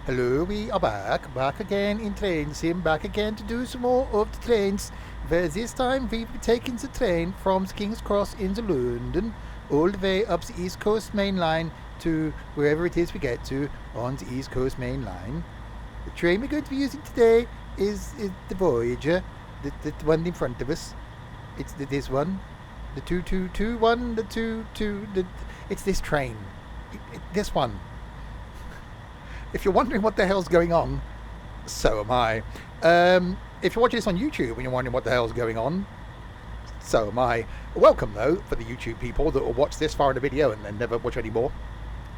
Hello, we are back again in train sim, back again to do some more of the trains. Where this time we've taken the train from King's Cross into London, all the way up the East Coast Main Line to wherever it is we get to on the East Coast Main Line. The train we're going to be using today is the Voyager, the one in front of us. It's this one, the 2221, it's this train, this one. If you're wondering what the hell's going on, so am I. If you're watching this on YouTube and you're wondering what the hell's going on, so am I. Welcome, though, for the YouTube people that will watch this far in the video and then never watch any more.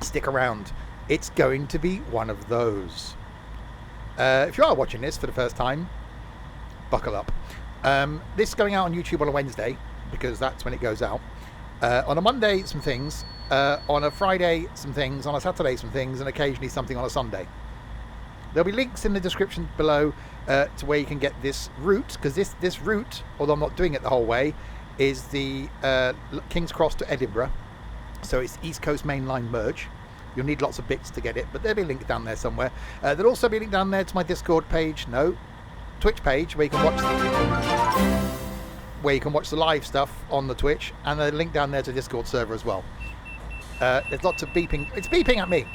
Stick around. It's going to be one of those. If you are watching this for the first time, buckle up. This is going out on YouTube on a Wednesday, because that's when it goes out. On a Monday, some things. On a Friday, some things. On a Saturday, some things. And occasionally something on a Sunday. There'll be links in the description below to where you can get this route, because this route, although I'm not doing it the whole way, is the King's Cross to Edinburgh. So it's East Coast Main Line merge. You'll need lots of bits to get it, but there'll be a link down there somewhere. There'll also be a link down there to my Discord page, Twitch page, where you can watch the live stuff on the Twitch, and a link down there to the Discord server as well. There's lots of beeping. It's beeping at me.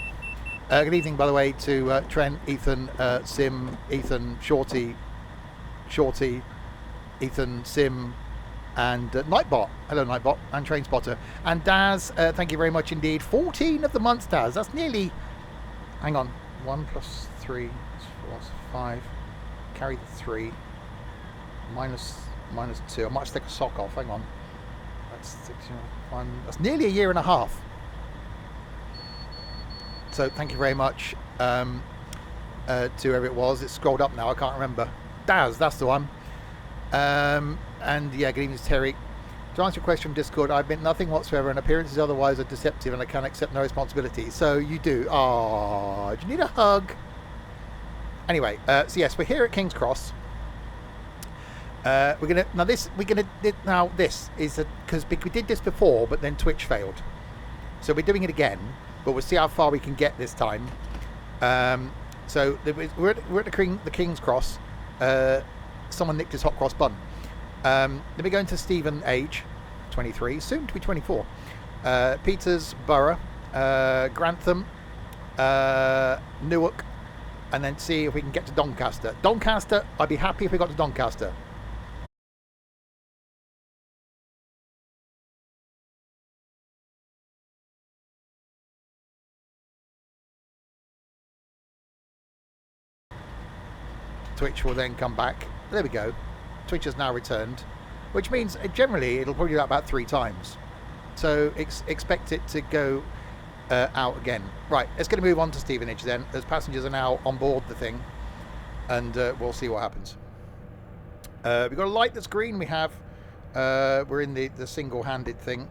Good evening, by the way, to Trent, Ethan, Sim, Ethan, Shorty, Ethan, Sim, and Nightbot. Hello, Nightbot, and Train Spotter. And Daz, thank you very much indeed. 14 of the months, Daz. That's nearly... Hang on. 1 plus 3 is 4, 5. Carry the 3. Minus 2. I might just take a sock off. Hang on. That's 6, 1. That's nearly a year and a half. So thank you very much to whoever it was. It's scrolled up now. I can't remember. Daz, that's the one. And yeah, good evening, Terry. To answer your question from Discord, I meant nothing whatsoever, and appearances otherwise are deceptive, and I can accept no responsibility. So you do. Ah, do you need a hug? Anyway, so yes, we're here at King's Cross. This is because we did this before, but then Twitch failed. So we're doing it again, but we'll see how far we can get this time. So we're at the King's Cross. Someone nicked his hot cross bun. Then we go into Stevenage, 23, soon to be 24. Peterborough, Grantham, Newark, and then see if we can get to Doncaster. Doncaster, I'd be happy if we got to Doncaster. Twitch will then come back. There we go. Twitch has now returned, which means generally it'll probably do that about 3 times. So expect it to go out again. Right, let's get to move on to Stevenage then, as passengers are now on board the thing, and we'll see what happens. We've got a light that's green. We have. We're in the single-handed thing.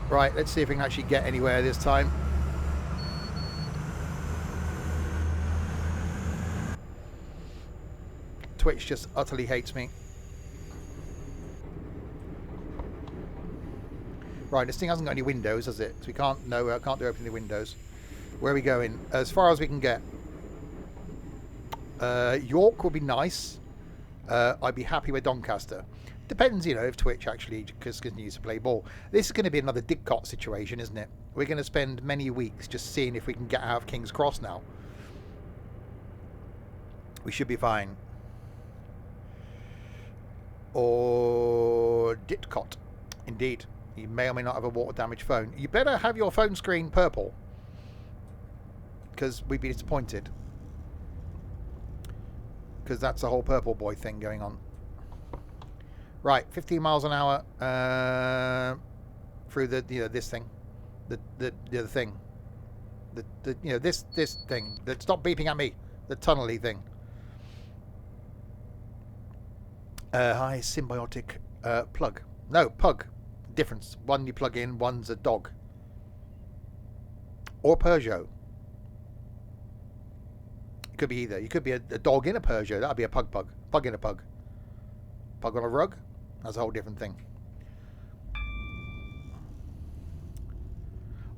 Right, let's see if we can actually get anywhere this time. Twitch just utterly hates me. Right, this thing hasn't got any windows, has it? So we can't. No, I can't do open the windows. Where are we going? As far as we can get. York will be nice. I'd be happy with Doncaster. Depends, if Twitch actually continues to play ball. This is going to be another Didcot situation, isn't it? We're going to spend many weeks just seeing if we can get out of King's Cross now. We should be fine. Or Didcot, indeed. You may or may not have a water damaged phone. You better have your phone screen purple, because we'd be disappointed, because that's the whole purple boy thing going on. Right, 15 miles an hour through the this thing, the other thing, this thing. Stop beeping at me. The tunnely thing. Hi, symbiotic plug. No, pug. Difference. One you plug in, one's a dog. Or Peugeot. It could be either. You could be a dog in a Peugeot. That would be a pug. Pug in a pug. Pug on a rug. That's a whole different thing.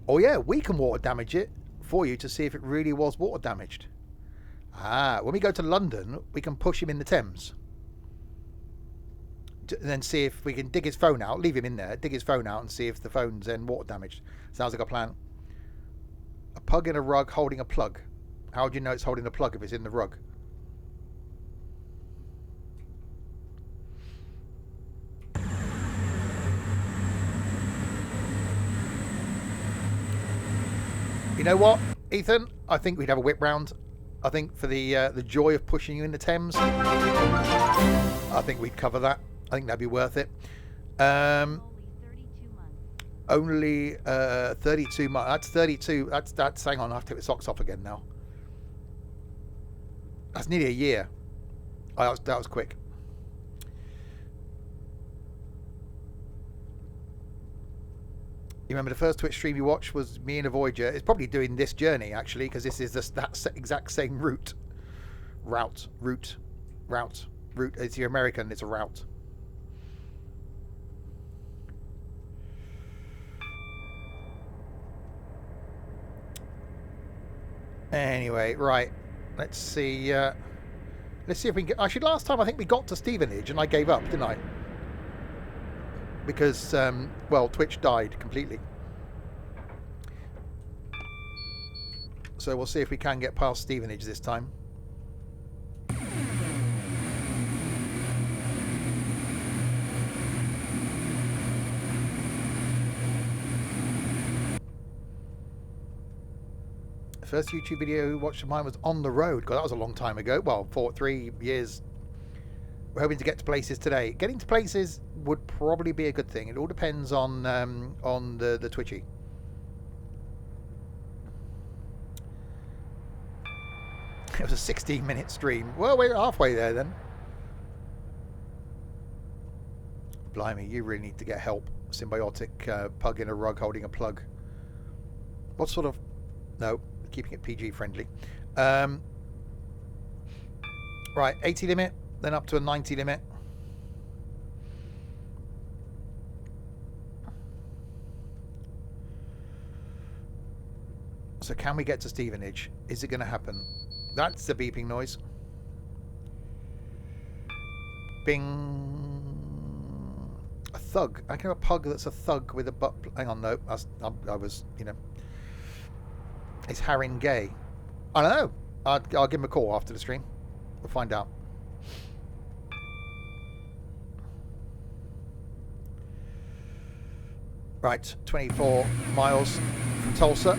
Oh yeah, we can water damage it for you to see if it really was water damaged. Ah, when we go to London, we can push him in the Thames. And then see if we can dig his phone out, leave him in there, dig his phone out and see if the phone's then water damaged. Sounds like a plan. A pug in a rug holding a plug. How do you know it's holding a plug if it's in the rug? You know what, Ethan? I think we'd have a whip round. I think for the joy of pushing you in the Thames, I think we'd cover that. I think that'd be worth it. Only 32 months. That's 32. That's. Hang on, I have to take the socks off again now. That's nearly a year. Oh, that was quick. You remember the first Twitch stream you watched was me and a Voyager. It's probably doing this journey actually, because this is that exact same route. Route. It's the American. It's a route. Anyway, right. Let's see. Let's see if we can get. Actually, last time I think we got to Stevenage and I gave up, didn't I? Because, well, Twitch died completely. So we'll see if we can get past Stevenage this time. The first YouTube video I watched of mine was on the road. God, that was a long time ago. Well, 3 years. We're hoping to get to places today. Getting to places would probably be a good thing. It all depends on the Twitchy. It was a 16-minute stream. Well, we're halfway there then. Blimey, you really need to get help. Symbiotic pug in a rug holding a plug. What sort of... No, keeping it PG friendly. Right, 80 limit. Then up to a 90 limit. So can we get to Stevenage? Is it going to happen? That's the beeping noise. Bing. A thug. I can have a pug that's a thug with a butt. Hang on, no. I was, you know. Is Harrin gay? I don't know. I'll give him a call after the stream. We'll find out. Right, 24 miles from Tulsa.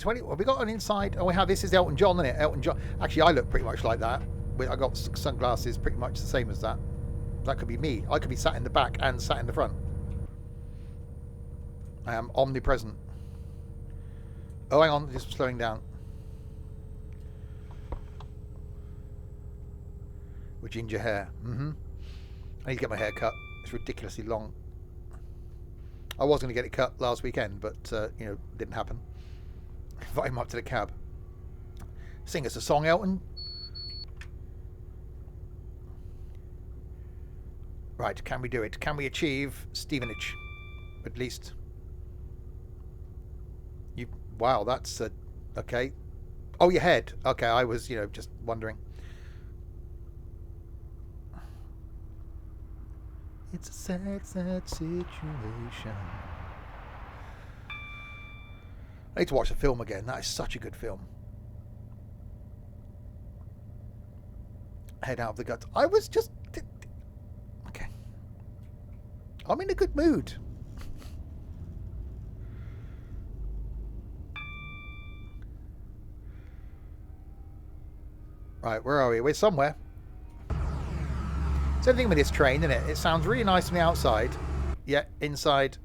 20. Have we got an inside? Oh, we have. This is Elton John, isn't it? Elton John. Actually, I look pretty much like that. I got sunglasses pretty much the same as that. That could be me. I could be sat in the back and sat in the front. I am omnipresent. Oh, hang on. Just slowing down. With ginger hair. I need to get my hair cut. It's ridiculously long. I was going to get it cut last weekend, but, you know, didn't happen. Invite him up to the cab. Sing us a song, Elton. Right, can we do it? Can we achieve Stevenage? At least. Wow, that's... okay. Oh, your head. Okay, I was, you know, just wondering. It's a sad, sad situation. I need to watch the film again. That is such a good film. Head out of the gut. I was just... Okay. I'm in a good mood. Right, where are we? We're somewhere. Same thing with this train, isn't it? It sounds really nice on the outside. Yet inside,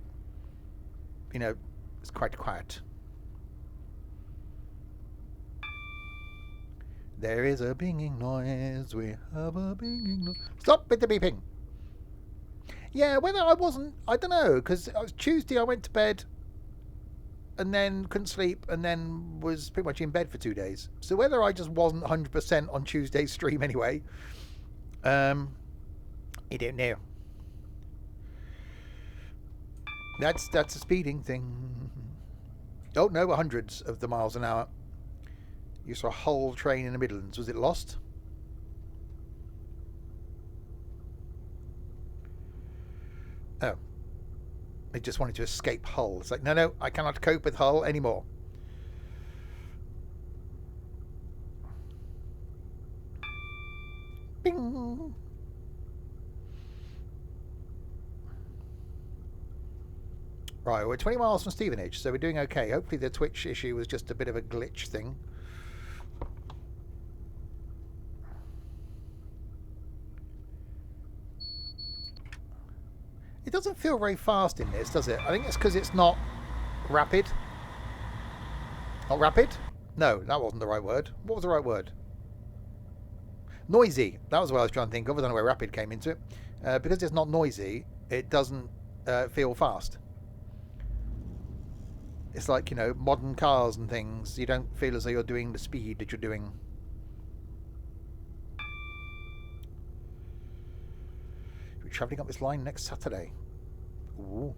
you know, it's quite quiet. There is a binging noise. We have a binging noise. Stop with the beeping. Yeah, whether I wasn't, I don't know, because it was Tuesday. I went to bed and then couldn't sleep and then was pretty much in bed for 2 days. So whether I just wasn't 100% on Tuesday's stream anyway, I don't know. That's a speeding thing. Oh no, hundreds of the miles an hour. You saw a whole train in the Midlands. Was it lost? Oh. It just wanted to escape Hull. It's like, no, I cannot cope with Hull anymore. Bing! Right, we're 20 miles from Stevenage, so we're doing okay. Hopefully the Twitch issue was just a bit of a glitch thing. It doesn't feel very fast in this, does it? I think it's because it's not rapid. Not rapid? No, that wasn't the right word. What was the right word? Noisy. That was what I was trying to think of. I don't know where rapid came into it. Because it's not noisy, it doesn't feel fast. It's like, you know, modern cars and things. You don't feel as though you're doing the speed that you're doing. We're travelling up this line next Saturday. Ooh.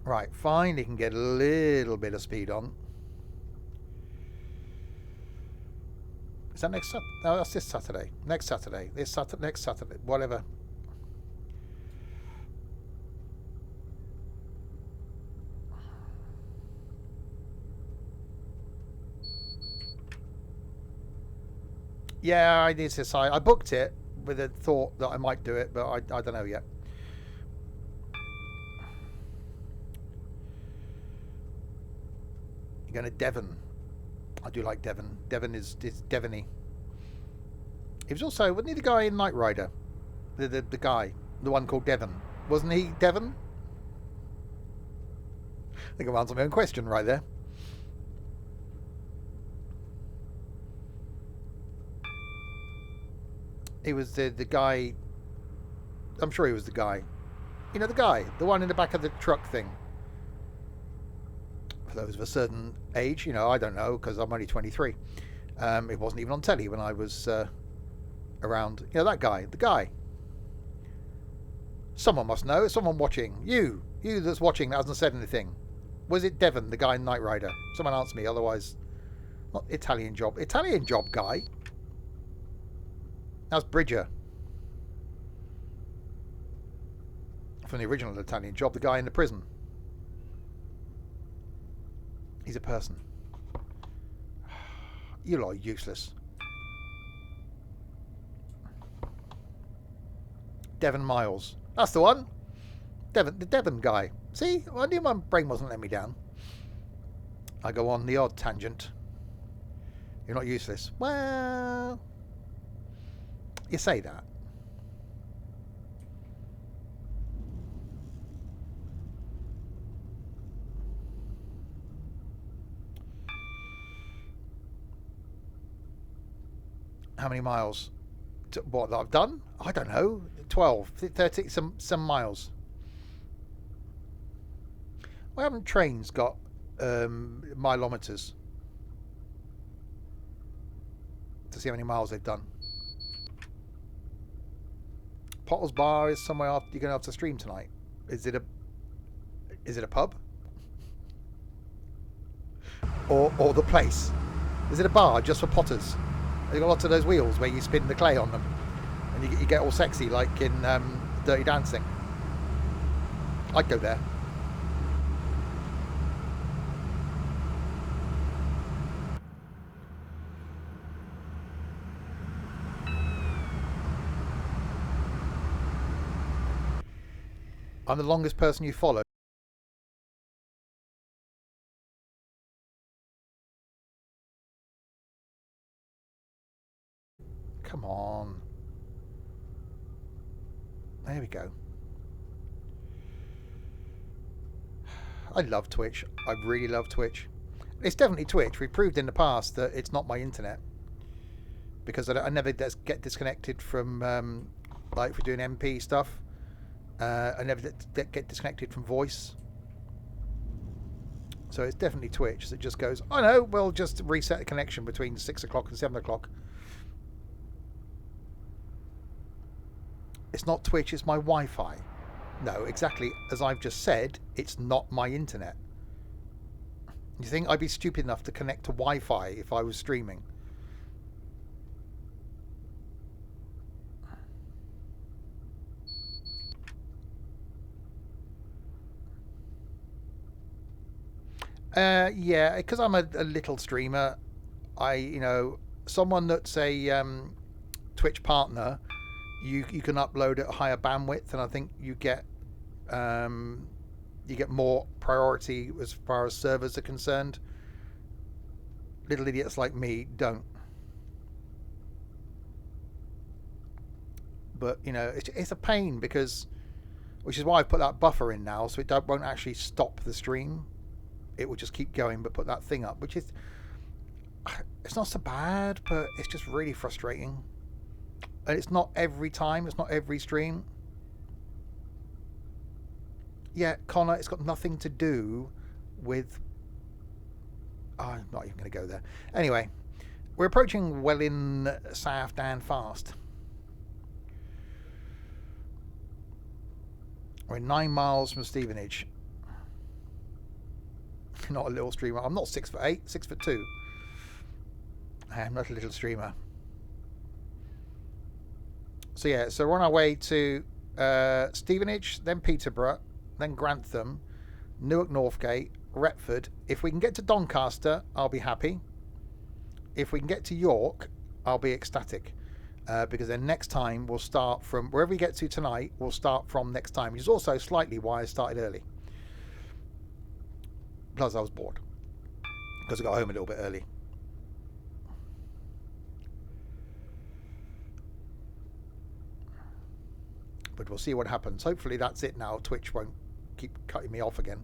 Right, finally can get a little bit of speed on. Is that next Saturday? No, that's this Saturday. Next Saturday. This Saturday. Next Saturday. Whatever. Yeah, I need to decide. I booked it with a thought that I might do it, but I don't know yet. You're going to Devon. I do like Devon. Devon is Devony. He was also, wasn't he the guy in Knight Rider? The guy, the one called Devon. Wasn't he Devon? I think I've answered my own question right there. He was the guy. I'm sure he was the guy. You know, the guy, the one in the back of the truck thing. For those of a certain age, you know, I don't know because I'm only 23. It wasn't even on telly when I was around. You know, that guy, the guy. Someone must know. Someone watching. You that's watching that hasn't said anything. Was it Devon, the guy in Knight Rider? Someone answer me. Otherwise, not Italian Job. Italian Job guy. That's Bridger. From the original Italian Job, the guy in the prison. He's a person. You lot are useless. Devon Miles. That's the one. Devon, the Devon guy. See? I knew my brain wasn't letting me down. I go on the odd tangent. You're not useless. Well, you say that. How many miles? What I've done? I don't know. 12, 30, some miles. Why haven't trains got milometers to see how many miles they've done? Pottle's Bar is somewhere after you're going to have to stream tonight. Is it a pub? Or the place? Is it a bar just for potters? They've got lots of those wheels where you spin the clay on them, and you get all sexy like in Dirty Dancing. I'd go there. I'm the longest person you follow. Come on. There we go. I love Twitch. I really love Twitch. It's definitely Twitch. We've proved in the past that it's not my internet. Because I never get disconnected from, like if we're doing MP stuff. I never get disconnected from voice. So it's definitely Twitch that just goes, oh no, we'll just reset the connection between 6 o'clock and 7 o'clock. It's not Twitch, it's my Wi-Fi. No, exactly as I've just said, it's not my internet. You think I'd be stupid enough to connect to Wi-Fi if I was streaming? Yeah, because I'm a little streamer, someone that's a Twitch partner, you can upload at a higher bandwidth, and I think you get more priority as far as servers are concerned. Little idiots like me don't. But it's a pain because, which is why I put that buffer in now, so it won't actually stop the stream. It will just keep going, but put that thing up, which is, it's not so bad, but it's just really frustrating. And it's not every time, it's not every stream. Yeah, Connor, it's got nothing to do with... Oh, I'm not even going to go there. Anyway, we're approaching Welwyn South Dan fast. We're 9 miles from Stevenage. Not a little streamer. I'm not 6'8", 6'2". I am not a little streamer. So yeah, so we're on our way to Stevenage, then Peterborough, then Grantham, Newark Northgate, Retford. If we can get to Doncaster, I'll be happy. If we can get to York, I'll be ecstatic. Because then next time we'll start from wherever we get to tonight, we'll start from next time, which is also slightly why I started early. Plus I was bored because I got home a little bit early. But we'll see what happens. Hopefully that's it now. Twitch won't keep cutting me off again.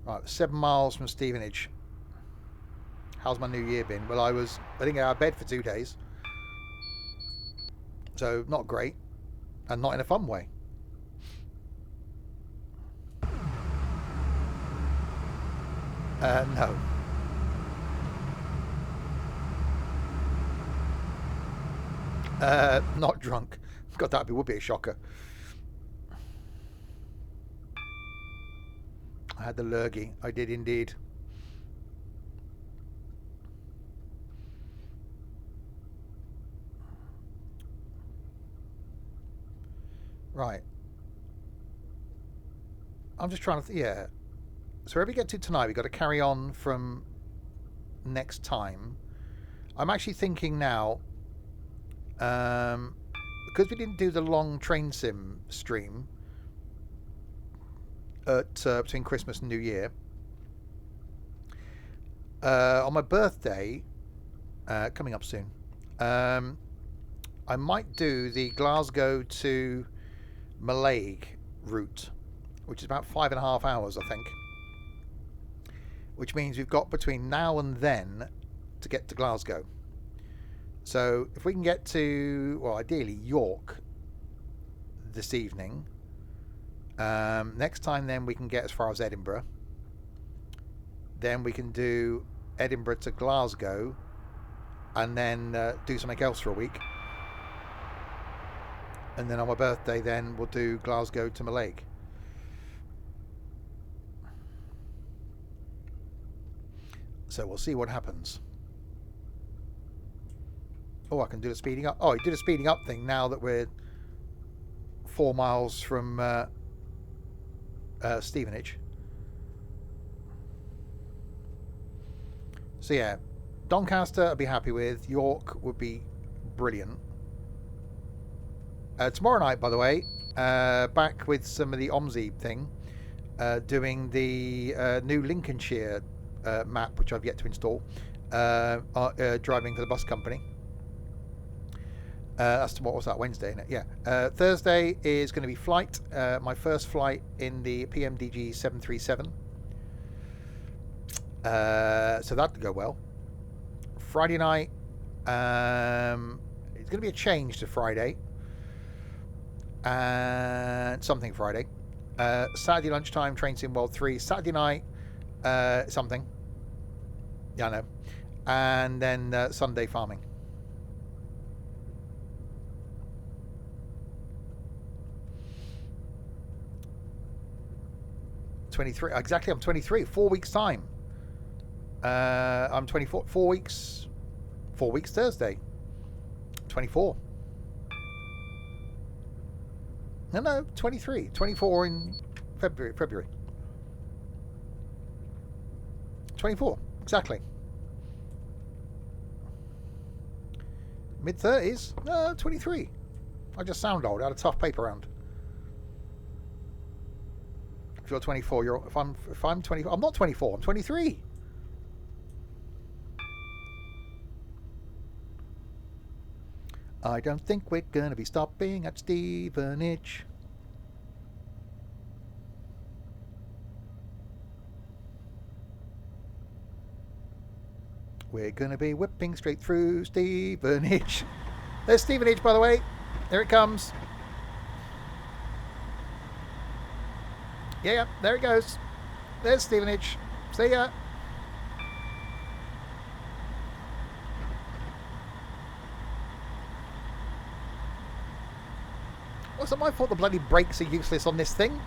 Right, 7 miles from Stevenage. How's my new year been? Well, I didn't get out of bed for 2 days. So, not great. And not in a fun way. No. Not drunk. God, that would be a shocker. I had the lurgy. I did indeed. Right. I'm just trying to... yeah. So wherever we get to tonight, we've got to carry on from next time. I'm actually thinking now... because we didn't do the long train sim stream at between Christmas and New Year, on my birthday, coming up soon, I might do the Glasgow to Mallaig route, which is about 5.5 hours, I think. Which means we've got between now and then to get to Glasgow. So if we can get to, well, ideally York this evening, next time then we can get as far as Edinburgh. Then we can do Edinburgh to Glasgow, and then do something else for a week. And then on my birthday then we'll do Glasgow to Mallaig. So we'll see what happens. Oh, I can do the speeding up. Oh, I did a speeding up thing now that we're 4 miles from Stevenage. So yeah, Doncaster I'd be happy with. York would be brilliant. Tomorrow night, by the way, back with some of the OMSI thing, doing the new Lincolnshire map, which I've yet to install, driving for the bus company. That's what was that, Wednesday, isn't it? Yeah. Thursday is going to be flight. My first flight in the PMDG 737. So that'll go well. Friday night, it's going to be a change to Friday. and something Friday. Saturday lunchtime, Train Sim World 3. Saturday night, something. Yeah, I know. And then Sunday farming. $23. Exactly, I'm 23. 4 weeks time. I'm 24. 4 weeks. 4 weeks Thursday. 24. No, 23. 24 in February. 24. Exactly. Mid-30s? No, 23. I just sound old. I had a tough paper round. If you're 24, if I'm 24, I'm not 24. I'm 23. I don't think we're gonna be stopping at Stevenage. We're gonna be whipping straight through Stevenage. There's Stevenage, by the way. There it comes. Yeah, there it goes. There's Stevenage. See ya. Wasn't my fault the bloody brakes are useless on this thing.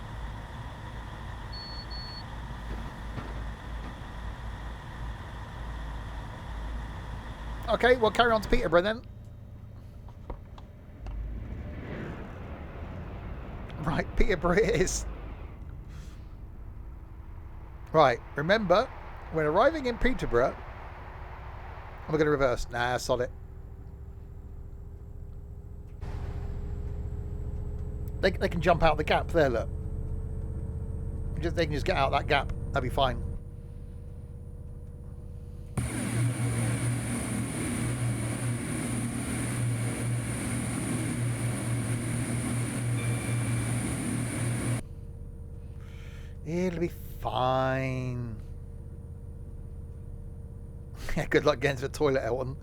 Okay, we'll carry on to Peterborough then. Right, Peterborough it is. Right, remember, when arriving in Peterborough, I'm going to reverse. Nah, sod it. They can jump out the gap there, look. They can just get out that gap. That'll be fine. It'll be fine. Yeah, good luck getting to the toilet, Elton.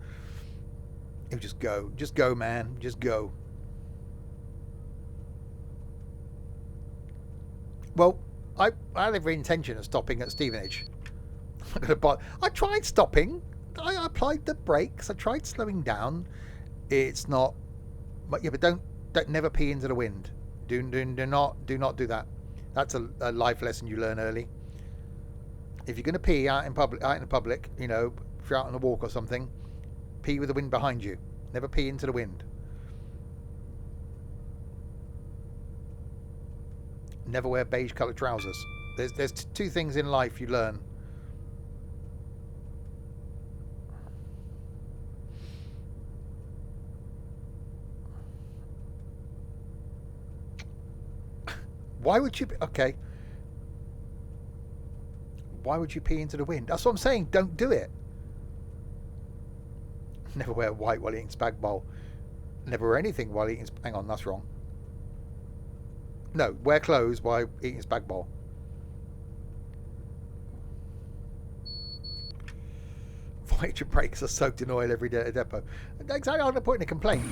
You just go. Just go, man. Just go. Well, I had every intention of stopping at Stevenage. I tried stopping. I applied the brakes. I tried slowing down. It's not. But yeah, but don't never pee into the wind. Do not do that. That's a life lesson you learn early. If you're going to pee out in public, you know, if you're out on a walk or something, pee with the wind behind you. Never pee into the wind. Never wear beige coloured trousers. There's two things in life you learn. Why would you... Okay. Why would you pee into the wind? That's what I'm saying. Don't do it. Never wear white while eating spag bowl. Never wear anything while eating... Hang on, that's wrong. No, wear clothes while eating spag bowl. Voyager brakes are soaked in oil every day at a depot. Exactly, I'm not putting a complaint.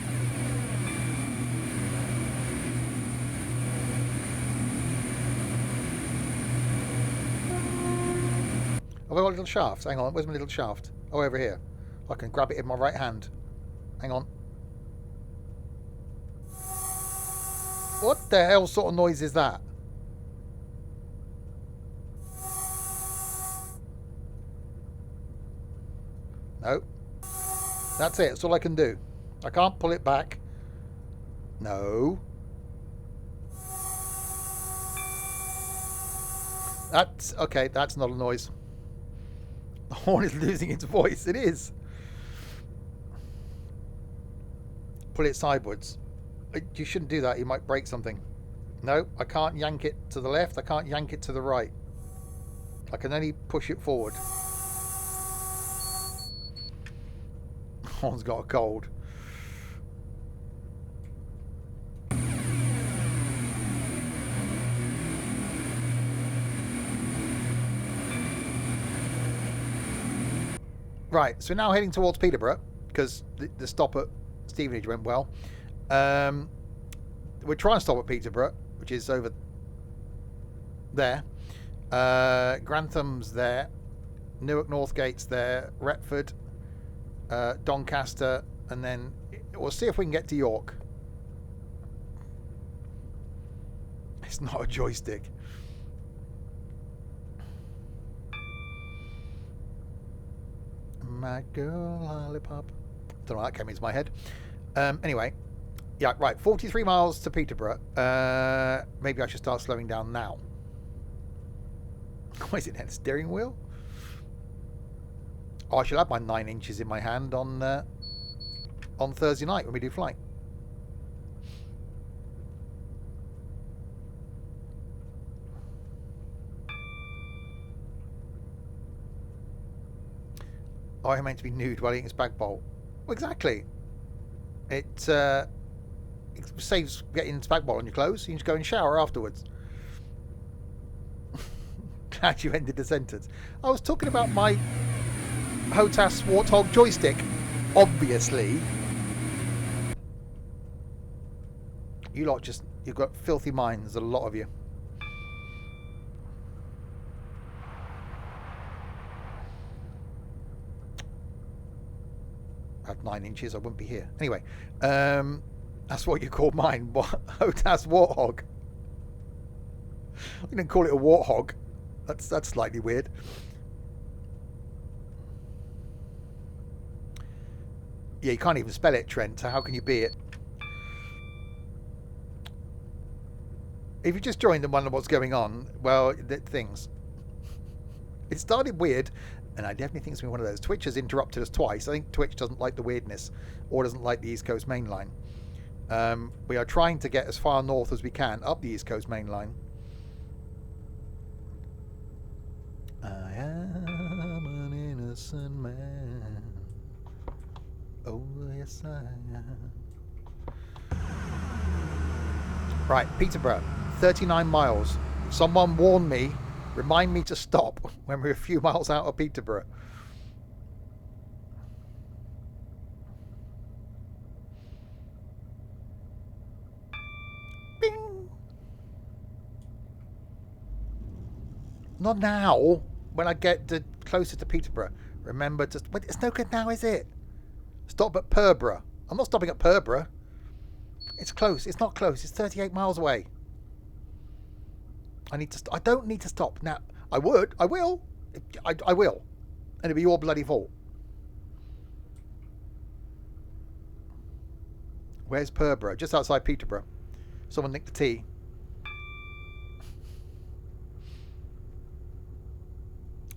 Have I got a little shaft? Hang on, where's my little shaft? Oh, over here. I can grab it in my right hand. Hang on. What the hell sort of noise is that? No. That's it. That's all I can do. I can't pull it back. No. That's... Okay, that's not a noise. The horn is losing its voice. It is. Pull it sideways. You shouldn't do that. You might break something. No, I can't yank it to the left. I can't yank it to the right. I can only push it forward. Horn's got a cold. Right, so we're now heading towards Peterborough because the stop at Stevenage went well. we're trying to stop at Peterborough, which is over there. Grantham's there. Newark Northgate's there. Retford, Doncaster, and then we'll see if we can get to York. It's not a joystick. My girl lollipop. Don't know why that came into my head. Anyway, yeah, right. 43 miles to Peterborough. Maybe I should start slowing down now. What is it then? Steering wheel? Oh, I should have my 9 inches in my hand on Thursday night when we do flight. Oh, I'm meant to be nude while eating spag bowl. Well, exactly. It saves getting spag bowl on your clothes. You can just go and shower afterwards. Glad you ended the sentence. I was talking about my HOTAS Warthog joystick, obviously. You lot you've got filthy minds, a lot of you. At 9 inches, I wouldn't be here. Anyway, that's what you call mine. What? HOTAS Warthog. You didn't call it a warthog. That's slightly weird. Yeah, you can't even spell it, Trent, so how can you be it? If you just joined and wonder what's going on, well, things. It started weird, and I definitely think it's been one of those. Twitch has interrupted us twice. I think Twitch doesn't like the weirdness, or doesn't like the East Coast main line. We are trying to get as far north as we can up the East Coast main line. I am an innocent man. Oh, yes, I am. Right, Peterborough, 39 miles. Someone warn me, remind me to stop when we're a few miles out of Peterborough. Bing! Not now. When I get closer to Peterborough, remember to... Wait, it's no good now, is it? Stop at Peterborough. I'm not stopping at Peterborough. It's close. It's not close. It's 38 miles away. I don't need to stop now. I will. I will. And it'll be your bloody fault. Where's Peterborough? Just outside Peterborough. Someone nicked the tea.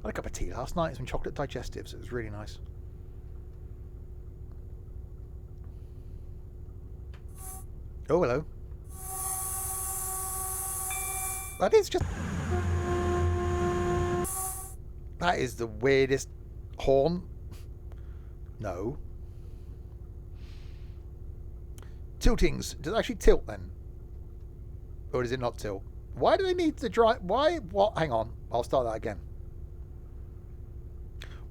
I had a cup of tea last night. Some chocolate digestives. It was really nice. Oh, hello. That is just... That is the weirdest horn. No. Tiltings. Does it actually tilt then? Or does it not tilt? Why do they need to drive... Why? What? Hang on. I'll start that again.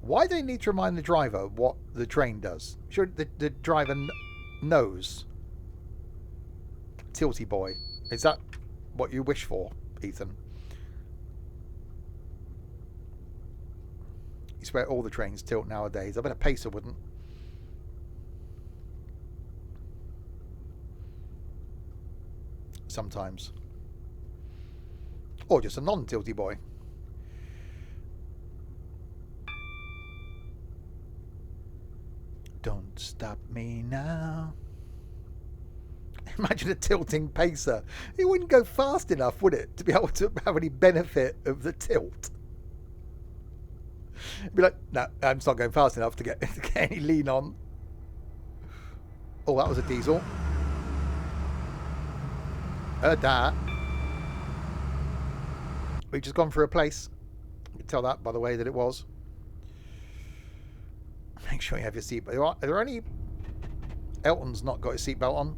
Why do they need to remind the driver what the train does? Sure, the driver knows. Tilty boy. Is that what you wish for, Ethan? You swear all the trains tilt nowadays. I bet a pacer wouldn't. Sometimes. Or just a non-tilty boy. Don't stop me now. Imagine a tilting pacer. It wouldn't go fast enough, would it, to be able to have any benefit of the tilt? It'd be like, no, I'm just not going fast enough to get any lean on. Oh, that was a diesel. Heard that. We've just gone through a place. You can tell that by the way that it was. Make sure you have your seatbelt. Are there any... Elton's not got his seatbelt on.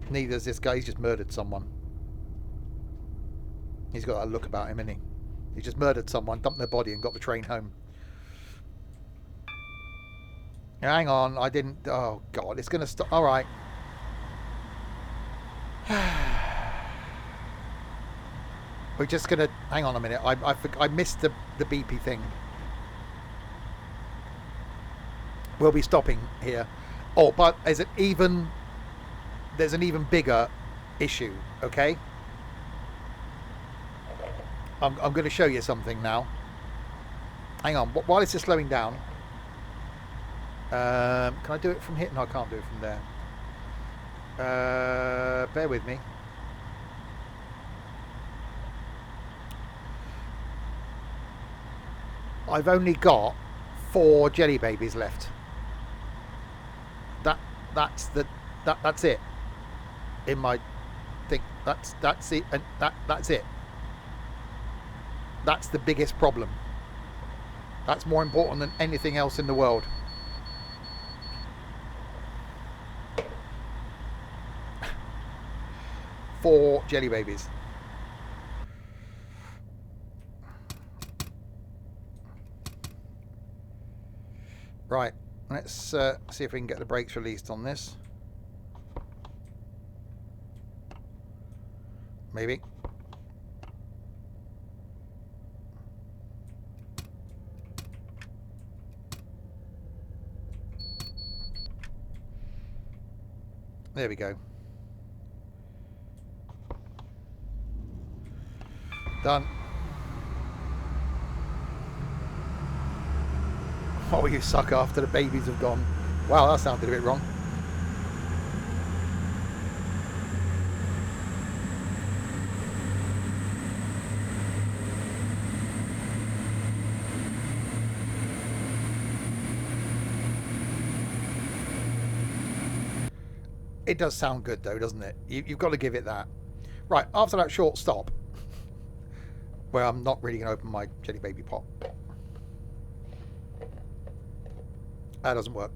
Neither has this guy. He's just murdered someone. He's got that look about him, isn't he? He just murdered someone, dumped their body and got the train home. Hang on, I didn't... Oh, God, it's going to stop. All right. We're just gonna hang on a minute. I missed the beepy thing. We'll be stopping here. Oh, but there's an even bigger issue. Okay, I'm going to show you something now. Hang on. While it's just slowing down, can I do it from here? No, I can't do it from there. Bear with me. I've only got 4 jelly babies left. That's it. In my thing, that's it, and that's it. That's the biggest problem. That's more important than anything else in the world. Four jelly babies. Right, let's see if we can get the brakes released on this. Maybe. There we go. Done. Oh, you suck after the babies have gone. Wow, that sounded a bit wrong. It does sound good though, doesn't it? You've got to give it that. Right, after that short stop, where I'm not really going to open my jelly baby pot. That doesn't work.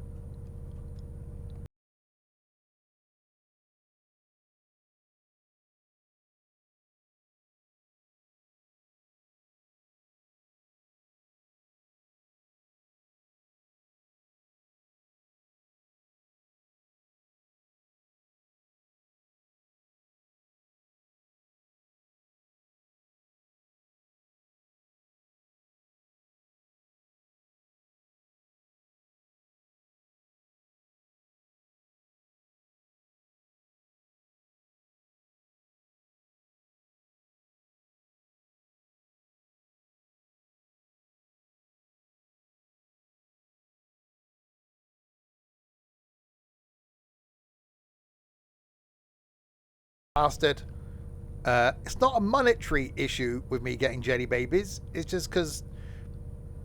Bastard. It's not a monetary issue with me getting jelly babies. It's just because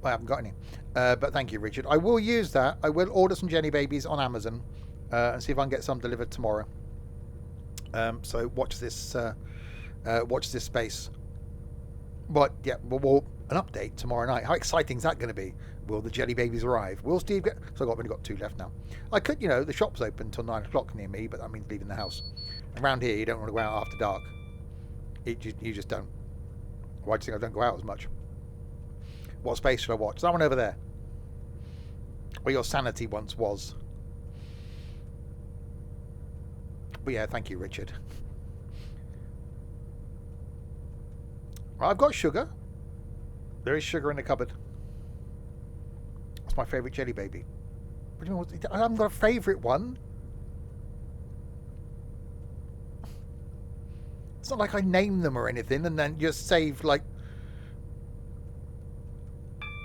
I haven't got any. But thank you, Richard. I will use that. I will order some jelly babies on Amazon and see if I can get some delivered tomorrow. So watch this space. But yeah, we'll an update tomorrow night. How exciting is that going to be? Will the jelly babies arrive? Will Steve get? So I've only got 2 left now. I could, the shop's open till 9 o'clock near me, but that means leaving the house. Around here, you don't want to go out after dark. You just don't. Why do you think I don't go out as much? What space should I watch? That one over there. Where your sanity once was. But yeah, thank you, Richard. I've got sugar. There is sugar in the cupboard. That's my favourite jelly baby. What do you mean? I haven't got a favourite one. It's not like I name them or anything and then just save, like,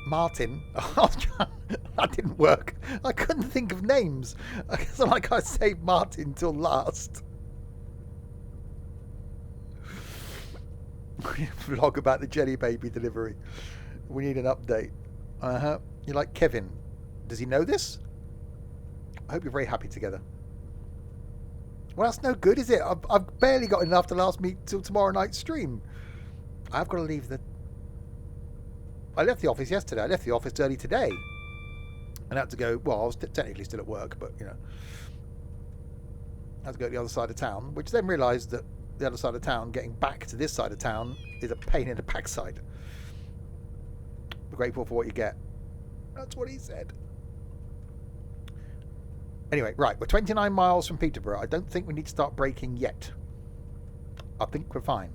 Martin. That didn't work. I couldn't think of names. It's not like I saved Martin till last. Vlog about the jelly baby delivery. We need an update. You like Kevin? Does he know this? I hope you're very happy together. Well, that's no good, is it? I've barely got enough to last me till tomorrow night's stream. I've got to leave the... I left the office yesterday. I left the office early today. And had to go... Well, I was technically still at work, but, I had to go to the other side of town, which then realised that the other side of town, getting back to this side of town, is a pain in the backside. Be grateful for what you get. That's what he said. Anyway, right, we're 29 miles from Peterborough. I don't think we need to start braking yet. I think we're fine.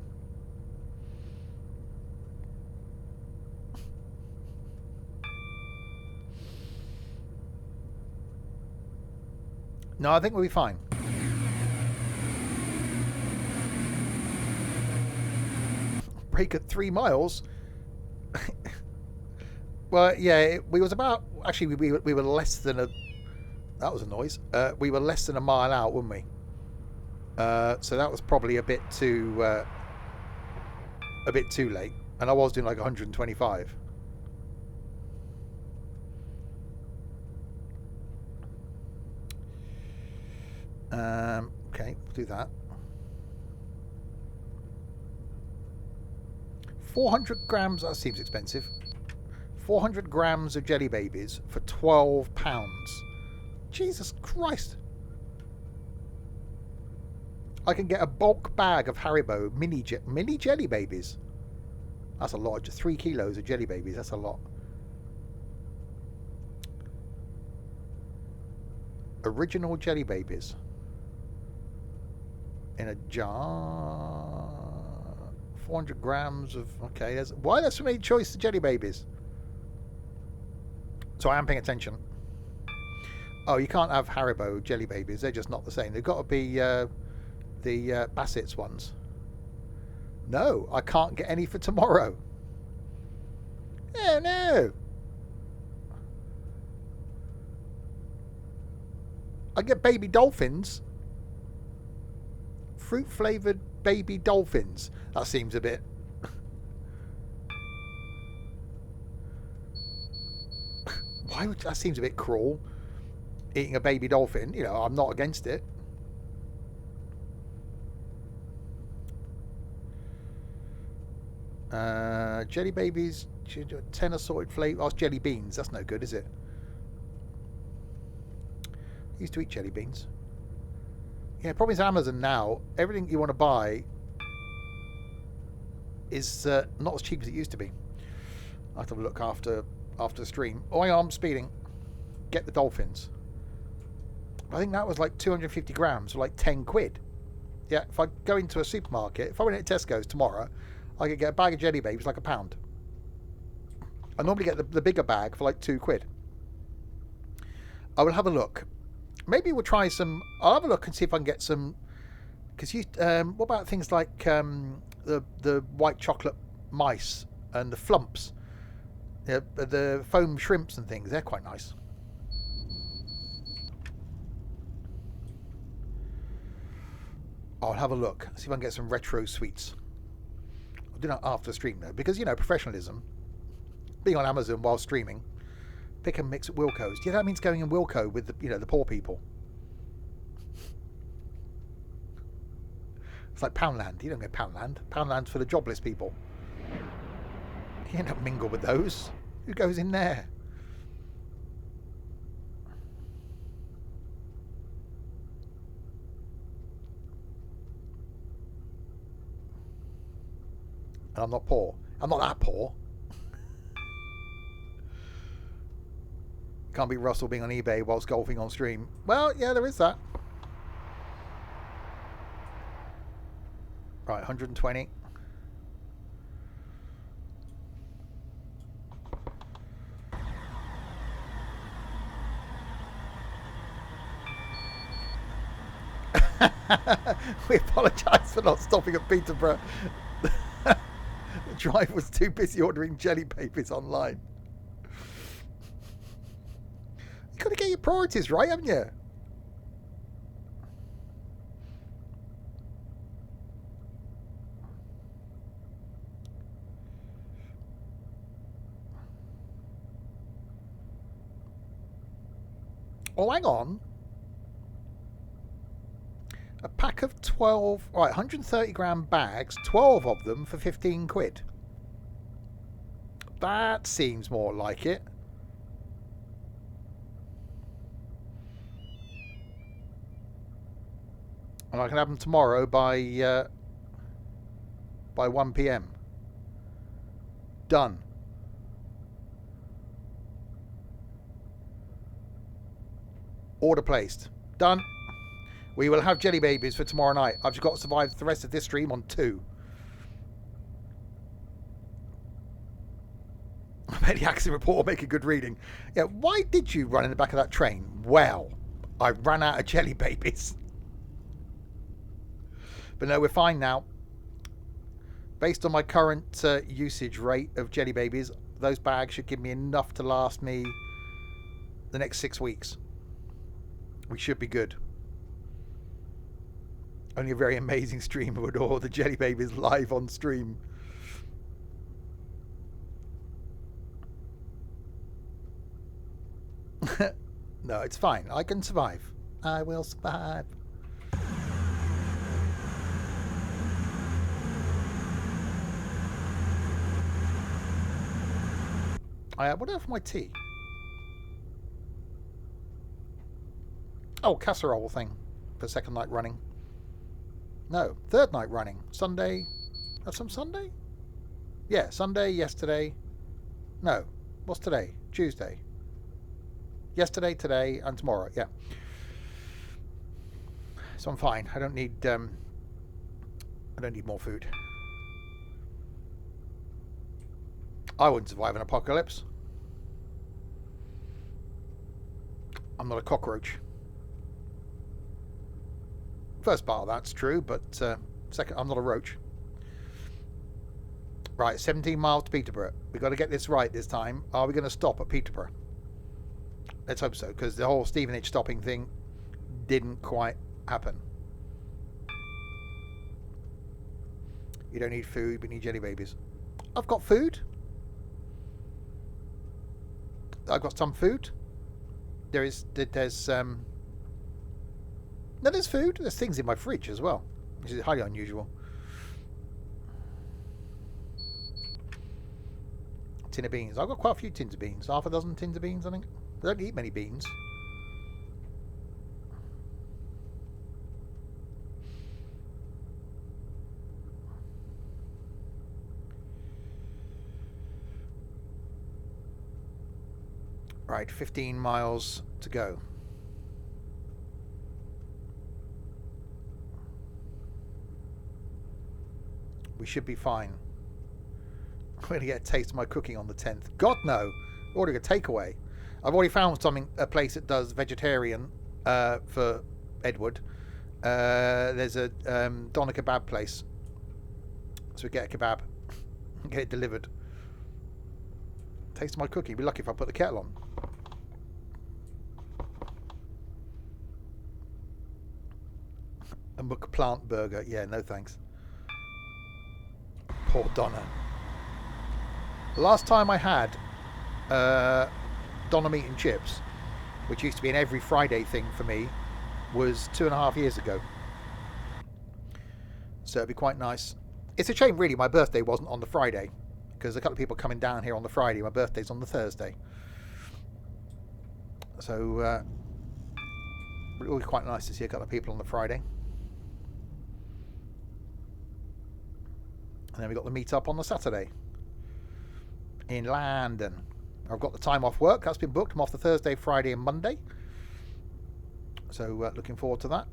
No, I think we'll be fine. Break at 3 miles. Well, yeah, we was about. Actually, we were less than a. That was a noise. We were less than a mile out, weren't we? So that was probably a bit too late, and I was doing like 125. Okay, we'll do that. 400 grams. That seems expensive. 400 grams of jelly babies for £12. Jesus Christ! I can get a bulk bag of Haribo mini jelly babies. That's a lot. Just 3 kilos of jelly babies. That's a lot. Original jelly babies in a jar. 400 grams of. Okay, why there's so many choice of jelly babies? So I am paying attention. Oh, you can't have Haribo jelly babies. They're just not the same. They've got to be the Bassett's ones. No, I can't get any for tomorrow. Oh no. I get baby dolphins. Fruit flavoured baby dolphins. That seems a bit. Why would that seems a bit cruel? Eating a baby dolphin. You know, I'm not against it. Jelly babies. 10 assorted flavours. Oh, it's jelly beans. That's no good, is it? I used to eat jelly beans. Yeah, problem is Amazon now. Everything you want to buy is not as cheap as it used to be. I'll have to have a look after the stream. Oh, hang on, I'm speeding. Get the dolphins. I think that was like 250 grams, or like 10 quid. Yeah, if I go into a supermarket, if I went into Tesco's tomorrow, I could get a bag of jelly babies like £1. I normally get the bigger bag for like 2 quid. I will have a look. Maybe we'll try some. I'll have a look and see if I can get some. Because what about things like the white chocolate mice and the flumps, the foam shrimps and things? They're quite nice. I'll have a look. See if I can get some retro sweets. I'll do that after the stream though, because professionalism. Being on Amazon while streaming. Pick and mix at Wilco's. Yeah, that means going in Wilco with the poor people. It's like Poundland. You don't go Poundland. Poundland's for the jobless people. You don't mingle with those. Who goes in there? And I'm not poor. I'm not that poor. Can't beat Russell being on eBay whilst golfing on stream. Well, yeah, there is that. Right, 120. We apologise for not stopping at Peterborough. The driver was too busy ordering jelly babies online. You've got to get your priorities right, haven't you? Oh, hang on. A pack of 12, right, 130 gram bags, 12 of them for 15 quid. That seems more like it. And I can have them tomorrow by 1 p.m. Done. Order placed. Done. We will have jelly babies for tomorrow night. I've just got to survive the rest of this stream on 2. I bet the accident report will make a good reading. Yeah, why did you run in the back of that train? Well, I ran out of jelly babies. But no, we're fine now. Based on my current usage rate of jelly babies, those bags should give me enough to last me the next 6 weeks. We should be good. Only a very amazing streamer would order the jelly babies live on stream. No, it's fine. I can survive. I will survive. What do I have for my tea? Oh, casserole thing for second night running. No, third night running. Sunday. Have some Sunday? Yeah, Sunday, yesterday. No, what's today? Tuesday. Yesterday, today, and tomorrow. Yeah. So I'm fine. I don't need more food. I wouldn't survive an apocalypse. I'm not a cockroach. First part of that's true, but second, I'm not a roach. Right, 17 miles to Peterborough. We've got to get this right this time. Are we going to stop at Peterborough? Let's hope so, because the whole Stevenage stopping thing didn't quite happen. You don't need food, but you need jelly babies. I've got food. I've got some food. There's no, there's food. There's things in my fridge as well, which is highly unusual. Tin of beans. I've got quite a few tins of beans. Half a dozen tins of beans, I think. I don't eat many beans. Right, 15 miles to go. We should be fine. I'm going to get a taste of my cooking on the 10th. God, no. Ordering a takeaway. I've already found a place that does vegetarian for Edward. There's a doner kebab place. So we get a kebab and get it delivered. Taste of my cooking. Be lucky if I put the kettle on. A McPlant burger. Yeah, no thanks. Poor Donna. The last time I had Donna meat and chips, which used to be an every Friday thing for me, was 2.5 years ago. So it'd be quite nice. It's a shame, really, my birthday wasn't on the Friday, because a couple of people coming down here on the Friday. My birthday's on the Thursday. So it would be quite nice to see a couple of people on the Friday. And then we got the meet up on the Saturday in London. I've got the time off work. That's been booked. I'm off the Thursday, Friday and Monday. So looking forward to that.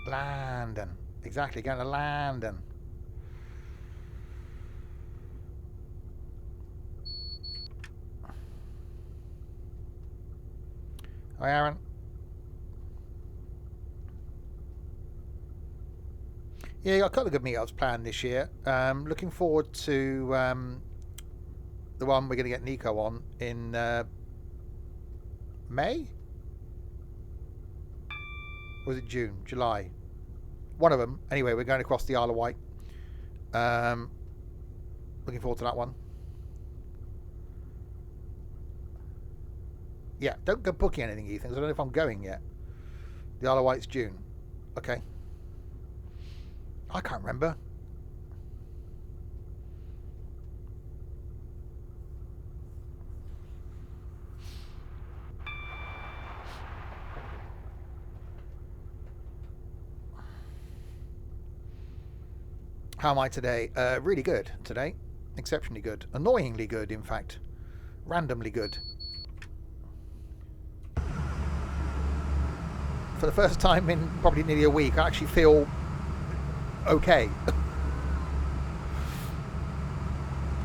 London. Exactly, going to London. Hi, Aaron. Yeah, got a couple of good meetups planned this year. Looking forward to the one we're going to get Nico on in May? Or was it June? July? One of them. Anyway, we're going across the Isle of Wight. Looking forward to that one. Yeah, don't go booking anything, Ethan, because I don't know if I'm going yet. The Isle of Wight's June. Okay. I can't remember. How am I today? Really good today. Exceptionally good. Annoyingly good, in fact. Randomly good. For the first time in probably nearly a week, I actually feel okay.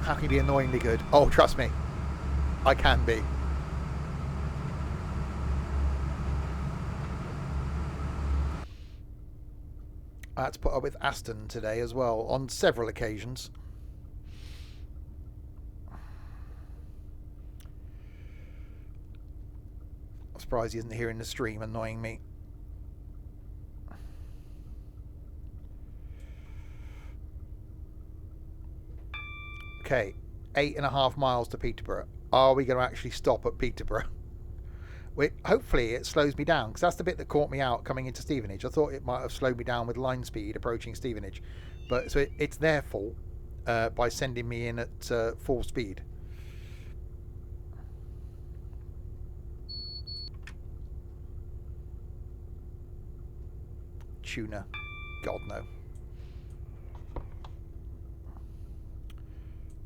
How can you be annoyingly good? Oh, trust me. I can be. I had to put up with Aston today as well, on several occasions. I'm surprised he isn't here in the stream, annoying me. Okay, 8.5 miles to Peterborough. Are we going to actually stop at Peterborough? Hopefully it slows me down, because that's the bit that caught me out coming into Stevenage. I thought it might have slowed me down with line speed approaching Stevenage, but so it's their fault by sending me in at full speed. Tuna, God no.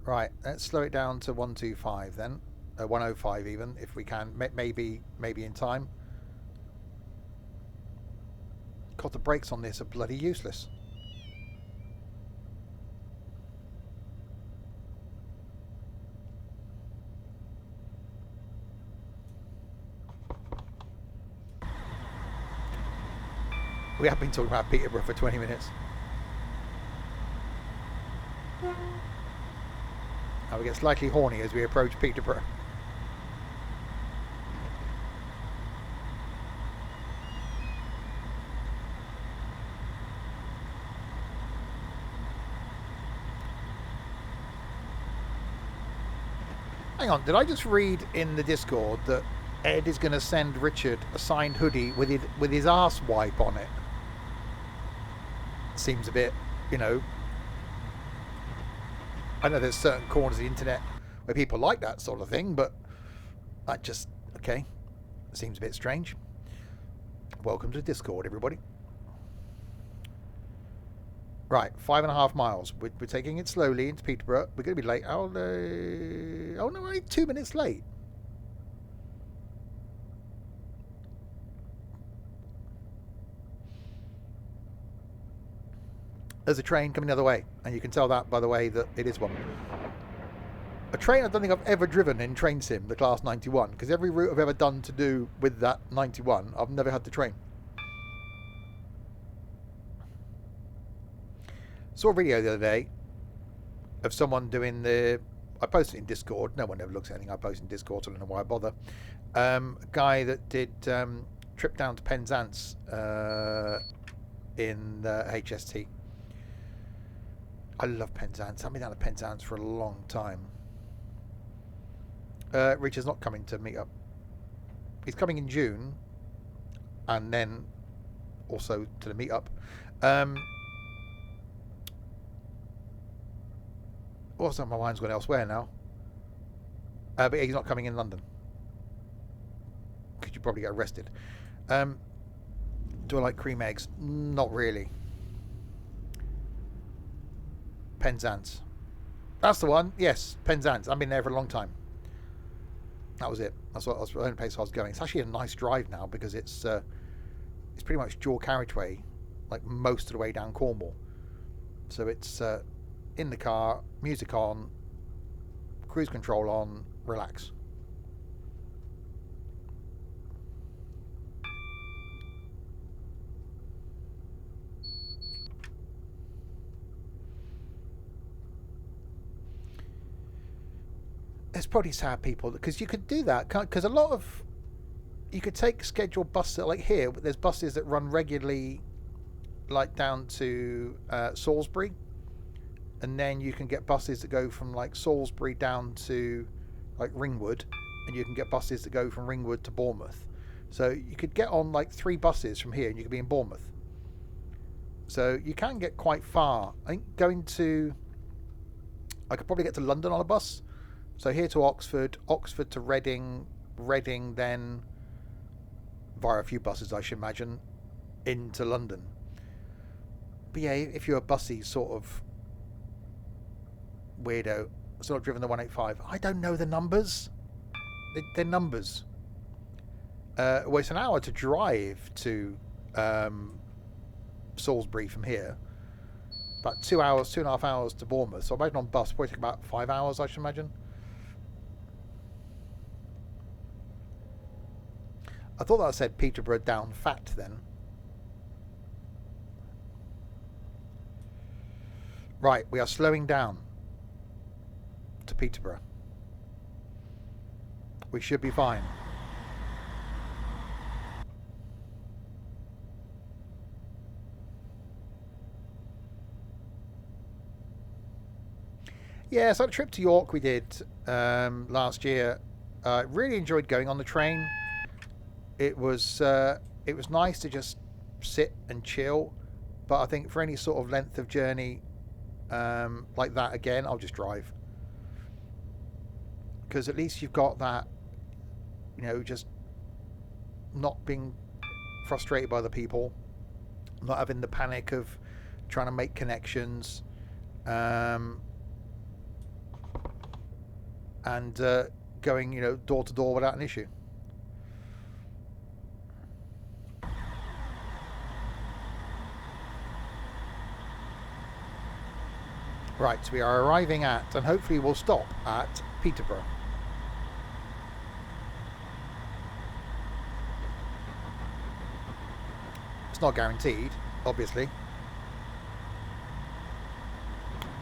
Right, let's slow it down to 125 then. 105 even, if we can. Maybe in time. God, the brakes on this are bloody useless. We have been talking about Peterborough for 20 minutes. Now we get slightly horny as we approach Peterborough. Hang on, did I just read in the Discord that Ed is going to send Richard a signed hoodie with his arse wipe on it? Seems a bit, you know... I know there's certain corners of the internet where people like that sort of thing, but that just, okay, seems a bit strange. Welcome to Discord, everybody. Right, 5.5 miles. We're taking it slowly into Peterborough. We're going to be late. Oh no, only 2 minutes late. There's a train coming the other way, and you can tell that by the way that it is one. A train I don't think I've ever driven in Train Sim, the Class 91, because every route I've ever done to do with that 91, I've never had the train. Saw a video the other day of someone doing the... I posted it in Discord. No one ever looks at anything I post in Discord, so I don't know why I bother. A guy that did trip down to Penzance in HST. I love Penzance. I've been down to Penzance for a long time. Richard's not coming to meet up. He's coming in June, and then also to the meetup. Also, my mind's gone elsewhere now. But he's not coming in London. Because you probably get arrested. Do I like cream eggs? Not really. Penzance. That's the one. Yes, Penzance. I've been there for a long time. That was it. That's what I was the only place I was going. It's actually a nice drive now because it's pretty much dual carriageway, like most of the way down Cornwall. So it's in the car, music on, cruise control on, relax. There's probably sad people because you could do that because a lot of you could take scheduled buses like here. There's buses that run regularly, like down to Salisbury, and then you can get buses that go from like Salisbury down to like Ringwood, and you can get buses that go from Ringwood to Bournemouth. So you could get on like 3 buses from here, and you could be in Bournemouth. So you can get quite far. I think I could probably get to London on a bus. So here to Oxford, Oxford to Reading, Reading then via a few buses I should imagine into London. But yeah, if you're a bussy sort of weirdo. Still not driven the 185. I don't know the numbers. They're numbers. Well, it's an hour to drive to Salisbury from here. About 2 hours, 2.5 hours to Bournemouth. So I imagine on bus probably take about 5 hours, I should imagine. I thought that said Peterborough down fat then. Right, we are slowing down to Peterborough. We should be fine. Yeah, so the trip to York we did last year. Really enjoyed going on the train. It was nice to just sit and chill, but I think for any sort of length of journey like that again, I'll just drive, because at least you've got that, you know, just not being frustrated by the people, not having the panic of trying to make connections, and going, you know, door to door without an issue. Right, so we are arriving at, and hopefully we'll stop at, Peterborough. It's not guaranteed, obviously.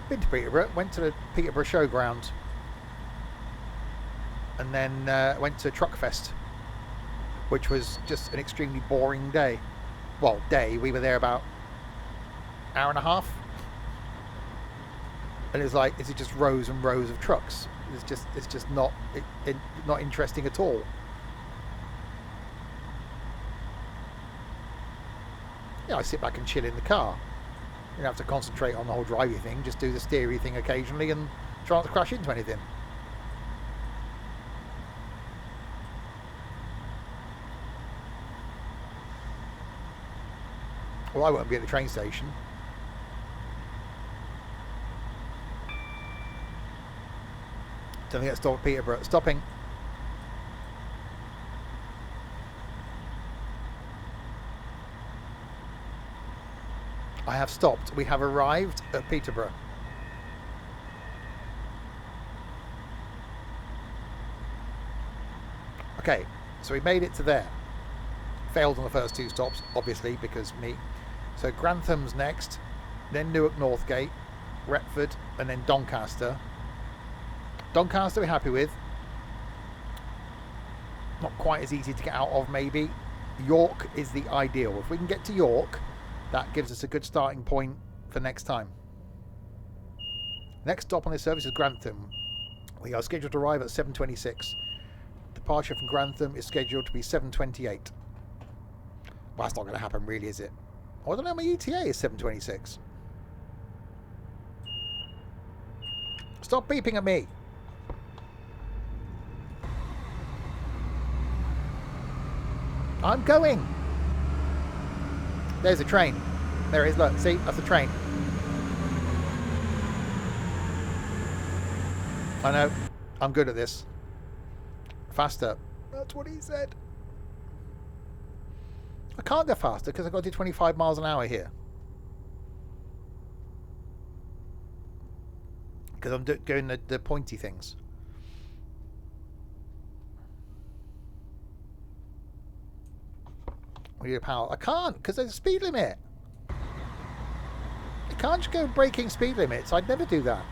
Been to Peterborough, went to the Peterborough Showground, and then went to Truckfest, which was just an extremely boring day. Well, we were there about an hour and a half. And it's like, is it just rows and rows of trucks? It's just not not interesting at all. Yeah, I sit back and chill in the car. You don't have to concentrate on the whole driving thing. Just do the steery thing occasionally and try not to crash into anything. Well, I won't be at the train station. Don't think it's stop at Peterborough. Stopping. I have stopped. We have arrived at Peterborough. Okay, so we made it to there. Failed on the first 2 stops, obviously, because me. So Grantham's next, then Newark Northgate, Retford, and then Doncaster. Doncaster we're happy with. Not quite as easy to get out of, maybe. York is the ideal. If we can get to York, that gives us a good starting point for next time. Next stop on this service is Grantham. We are scheduled to arrive at 7:26. Departure from Grantham is scheduled to be 7:28. Well, that's not going to happen, really, is it? Oh, I don't know, my ETA is 7:26. Stop beeping at me. I'm going. There's a train. There it is, look, see, that's a train. I know, I'm good at this. Faster. That's what he said. I can't go faster because I've got to do 25 miles an hour here. Because I'm doing the pointy things. We need a power. I can't because there's a speed limit. You can't just go breaking speed limits. I'd never do that.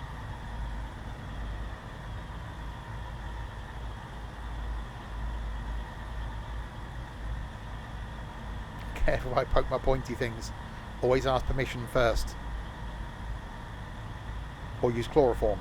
Careful, I poke my pointy things. Always ask permission first. Or use chloroform.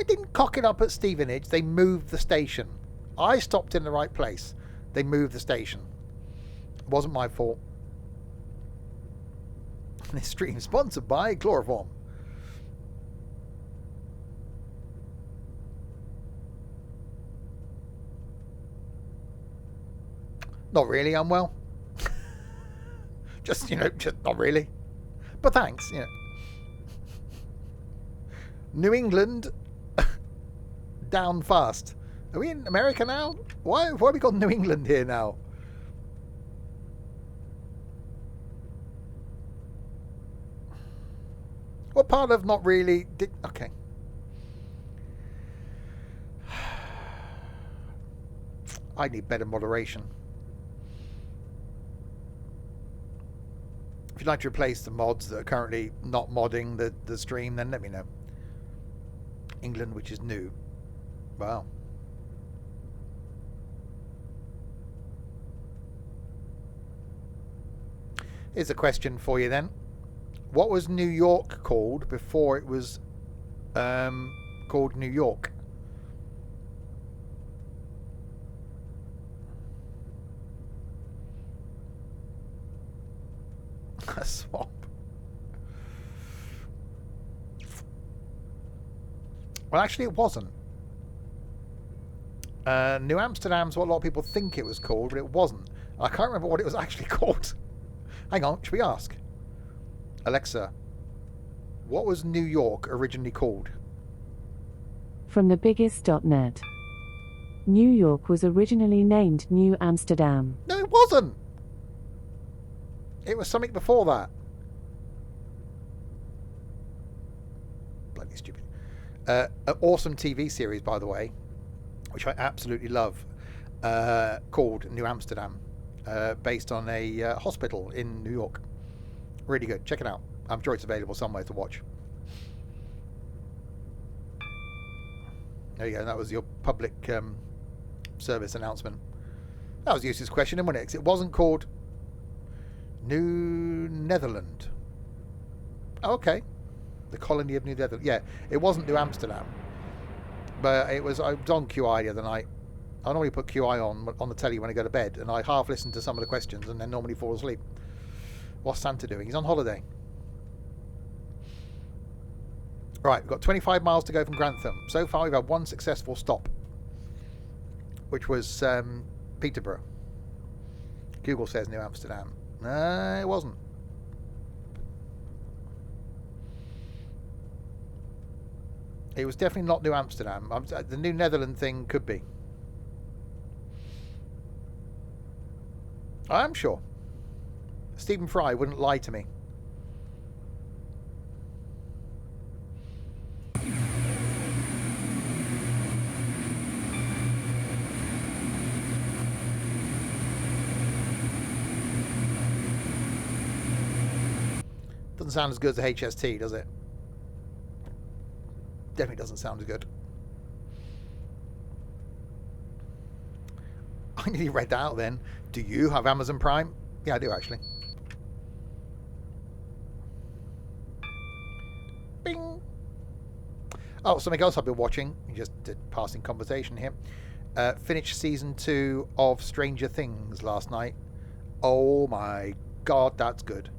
I didn't cock it up at Stevenage. They moved the station. I stopped in the right place. They moved the station. It wasn't my fault. This stream is sponsored by Chloroform. Not really, I'm well. Just not really. But thanks, New England down fast. Are we in America now? Why have we got New England here now? What part of not really did... Okay. I need better moderation. If you'd like to replace the mods that are currently not modding the stream, then let me know. England, which is new. Wow. Here's a question for you then. What was New York called before it was called New York? A swamp. Well, actually, it wasn't. New Amsterdam's what a lot of people think it was called, but it wasn't. I can't remember what it was actually called. Hang on, should we ask? Alexa, what was New York originally called? From thebiggest.net. New York was originally named New Amsterdam. No, it wasn't. It was something before that. Bloody stupid. An awesome TV series, by the way, which I absolutely love, called New Amsterdam, based on a hospital in New York. Really good. Check it out. I'm sure it's available somewhere to watch. There you go. That was your public service announcement. That was a useless question, wasn't it? 'Cause it wasn't called New Netherland. Oh, okay. The colony of New Netherland. Yeah, it wasn't New Amsterdam. But it was, I was on QI the other night. I normally put QI on the telly when I go to bed, and I half listen to some of the questions and then normally fall asleep. What's Santa doing? He's on holiday. Right, we've got 25 miles to go from Grantham. So far we've had one successful stop, which was Peterborough. Google says New Amsterdam. No, it wasn't. It was definitely not New Amsterdam. The New Netherland thing could be. I am sure. Stephen Fry wouldn't lie to me. Doesn't sound as good as the HST, does it? Definitely doesn't sound as good. I nearly read that out then. Do you have Amazon Prime? Yeah, I do actually. Bing! Oh, something else I've been watching. Just a passing conversation here. Finished season 2 of Stranger Things last night. Oh my god, that's good.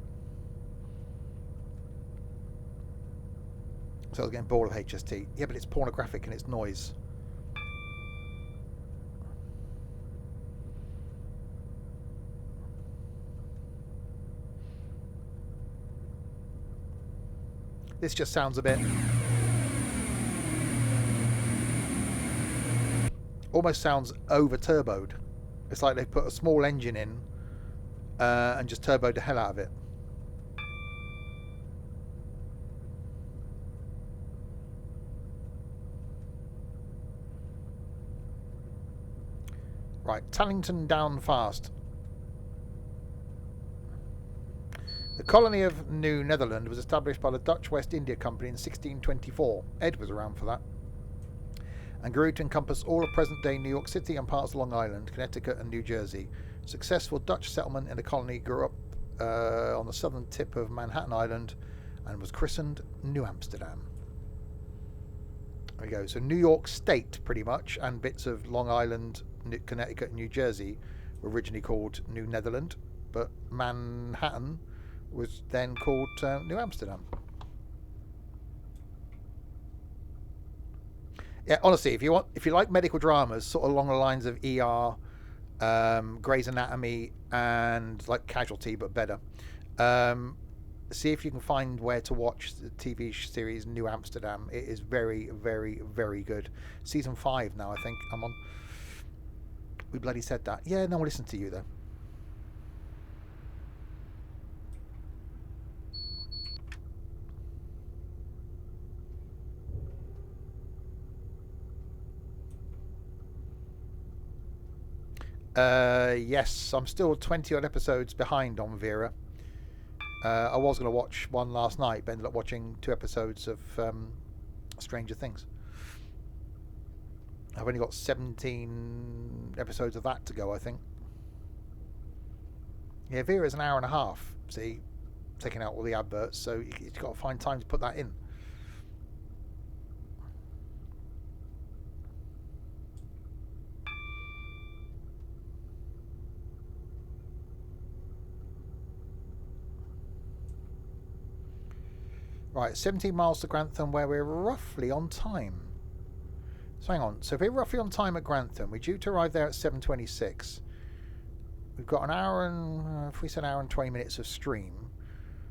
So I was getting bored of HST. Yeah, but it's pornographic and it's noise. This just sounds a bit... almost sounds over-turboed. It's like they've put a small engine in and just turboed the hell out of it. Right, Tallington down fast. The colony of New Netherland was established by the Dutch West India Company in 1624. Ed was around for that. And grew to encompass all of present-day New York City and parts of Long Island, Connecticut and New Jersey. Successful Dutch settlement in the colony grew up on the southern tip of Manhattan Island and was christened New Amsterdam. There we go. So New York State, pretty much, and bits of Long Island, Connecticut, and New Jersey were originally called New Netherland, but Manhattan was then called New Amsterdam. Yeah, honestly, if you like medical dramas, sort of along the lines of ER, Grey's Anatomy, and like Casualty, but better, see if you can find where to watch the TV series New Amsterdam. It is very, very, very good. Season 5 now, I think I'm on. We bloody said that. Yeah, no one listened to you though. Yes, I'm still 20 odd episodes behind on Vera. I was going to watch one last night, but ended up watching 2 episodes of Stranger Things. I've only got 17 episodes of that to go, I think. Yeah, Vera's an hour and a half, see, taking out all the adverts, so you've got to find time to put that in. Right, 17 miles to Grantham, where we're roughly on time. So hang on, so if we're roughly on time at Grantham, we're due to arrive there at 7:26. We've got an hour and, if we said an hour and 20 minutes of stream,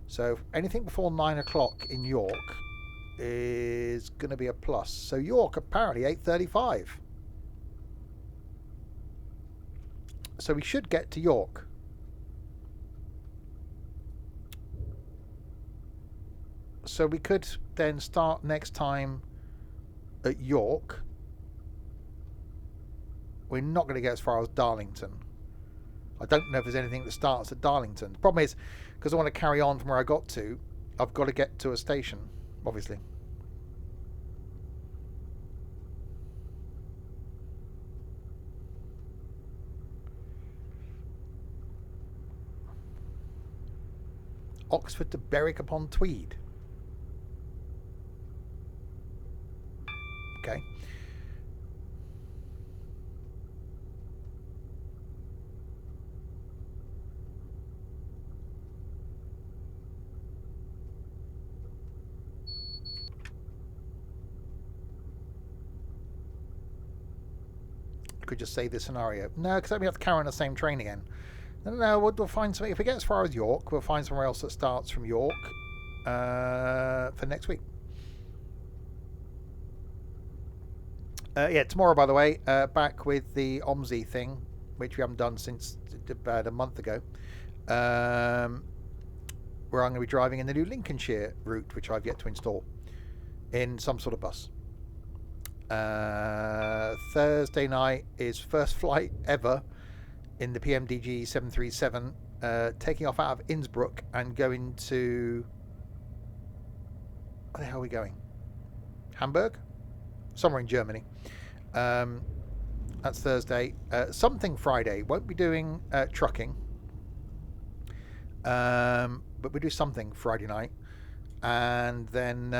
so anything before 9 o'clock in York is going to be a plus. So York, apparently 8:35. So we should get to York. So we could then start next time at York. We're not going to get as far as Darlington. I don't know if there's anything that starts at Darlington. The problem is, because I want to carry on from where I got to, I've got to get to a station, obviously. Oxford to Berwick upon Tweed. Okay. I could just say this scenario. No, because we have to carry on the same train again. No, we'll find something. If we get as far as York, we'll find somewhere else that starts from York for next week. Yeah, tomorrow, by the way, back with the OMSI thing, which we haven't done since about a month ago, where I'm going to be driving in the new Lincolnshire route, which I've yet to install, in some sort of bus. Thursday night is first flight ever in the PMDG 737, taking off out of Innsbruck and going to... Where the hell are we going? Hamburg? Somewhere in Germany. That's Thursday. Something Friday. Won't be doing trucking, but we do something Friday night, and then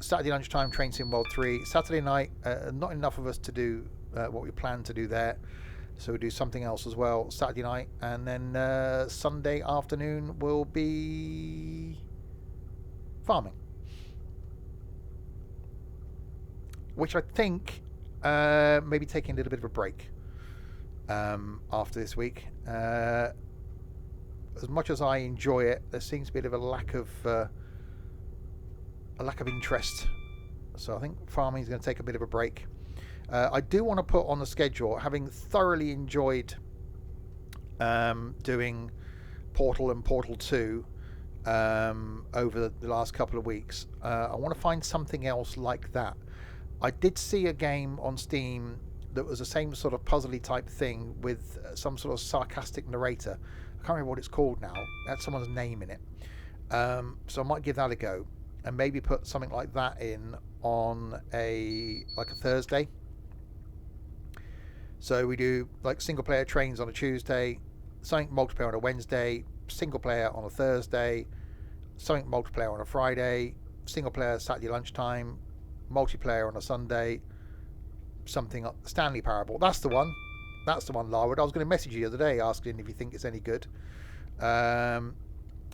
Saturday lunchtime train sim world 3. Saturday night, not enough of us to do what we plan to do there, so we do something else as well Saturday night, and then Sunday afternoon will be farming, which I think maybe taking a little bit of a break after this week. As much as I enjoy it, there seems to be a bit of a lack of interest. So I think farming is going to take a bit of a break. I do want to put on the schedule, having thoroughly enjoyed doing Portal and Portal 2 over the last couple of weeks. I want to find something else like that. I did see a game on Steam that was the same sort of puzzly type thing with some sort of sarcastic narrator. I can't remember what it's called now. It had someone's name in it. So I might give that a go and maybe put something like that in on a Thursday. So we do like single player trains on a Tuesday, something multiplayer on a Wednesday, single player on a Thursday, something multiplayer on a Friday, single player Saturday lunchtime, multiplayer on a Sunday, something Stanley Parable. That's the one. That's the one, Larwood. I was going to message you the other day asking if you think it's any good. Yeah,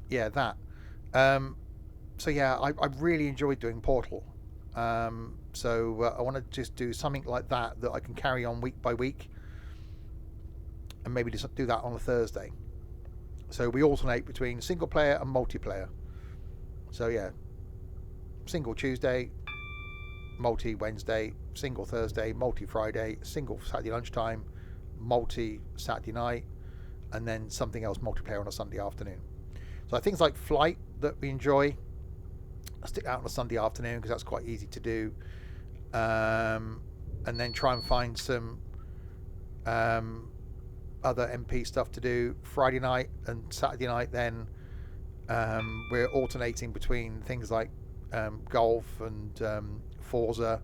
that. So yeah, I really enjoyed doing Portal. So I want to just do something like that I can carry on week by week, and maybe just do that on a Thursday. So we alternate between single player and multiplayer. So yeah, single Tuesday, multi Wednesday, single Thursday, multi Friday, single Saturday lunchtime, multi Saturday night, and then something else multiplayer on a Sunday afternoon. So things like Flight that we enjoy, I stick out on a Sunday afternoon because that's quite easy to do, and then try and find some other MP stuff to do Friday night and Saturday night. Then we're alternating between things like golf and Forza,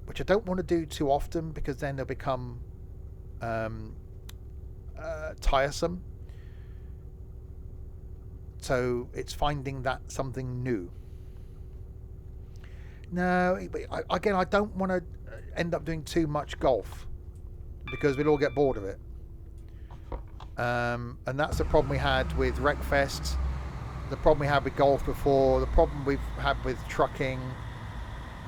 which I don't want to do too often because then they'll become tiresome. So it's finding that something new. No, again, I don't want to end up doing too much golf because we'll all get bored of it. And that's the problem we had with Wreckfest, the problem we had with golf before, the problem we've had with trucking.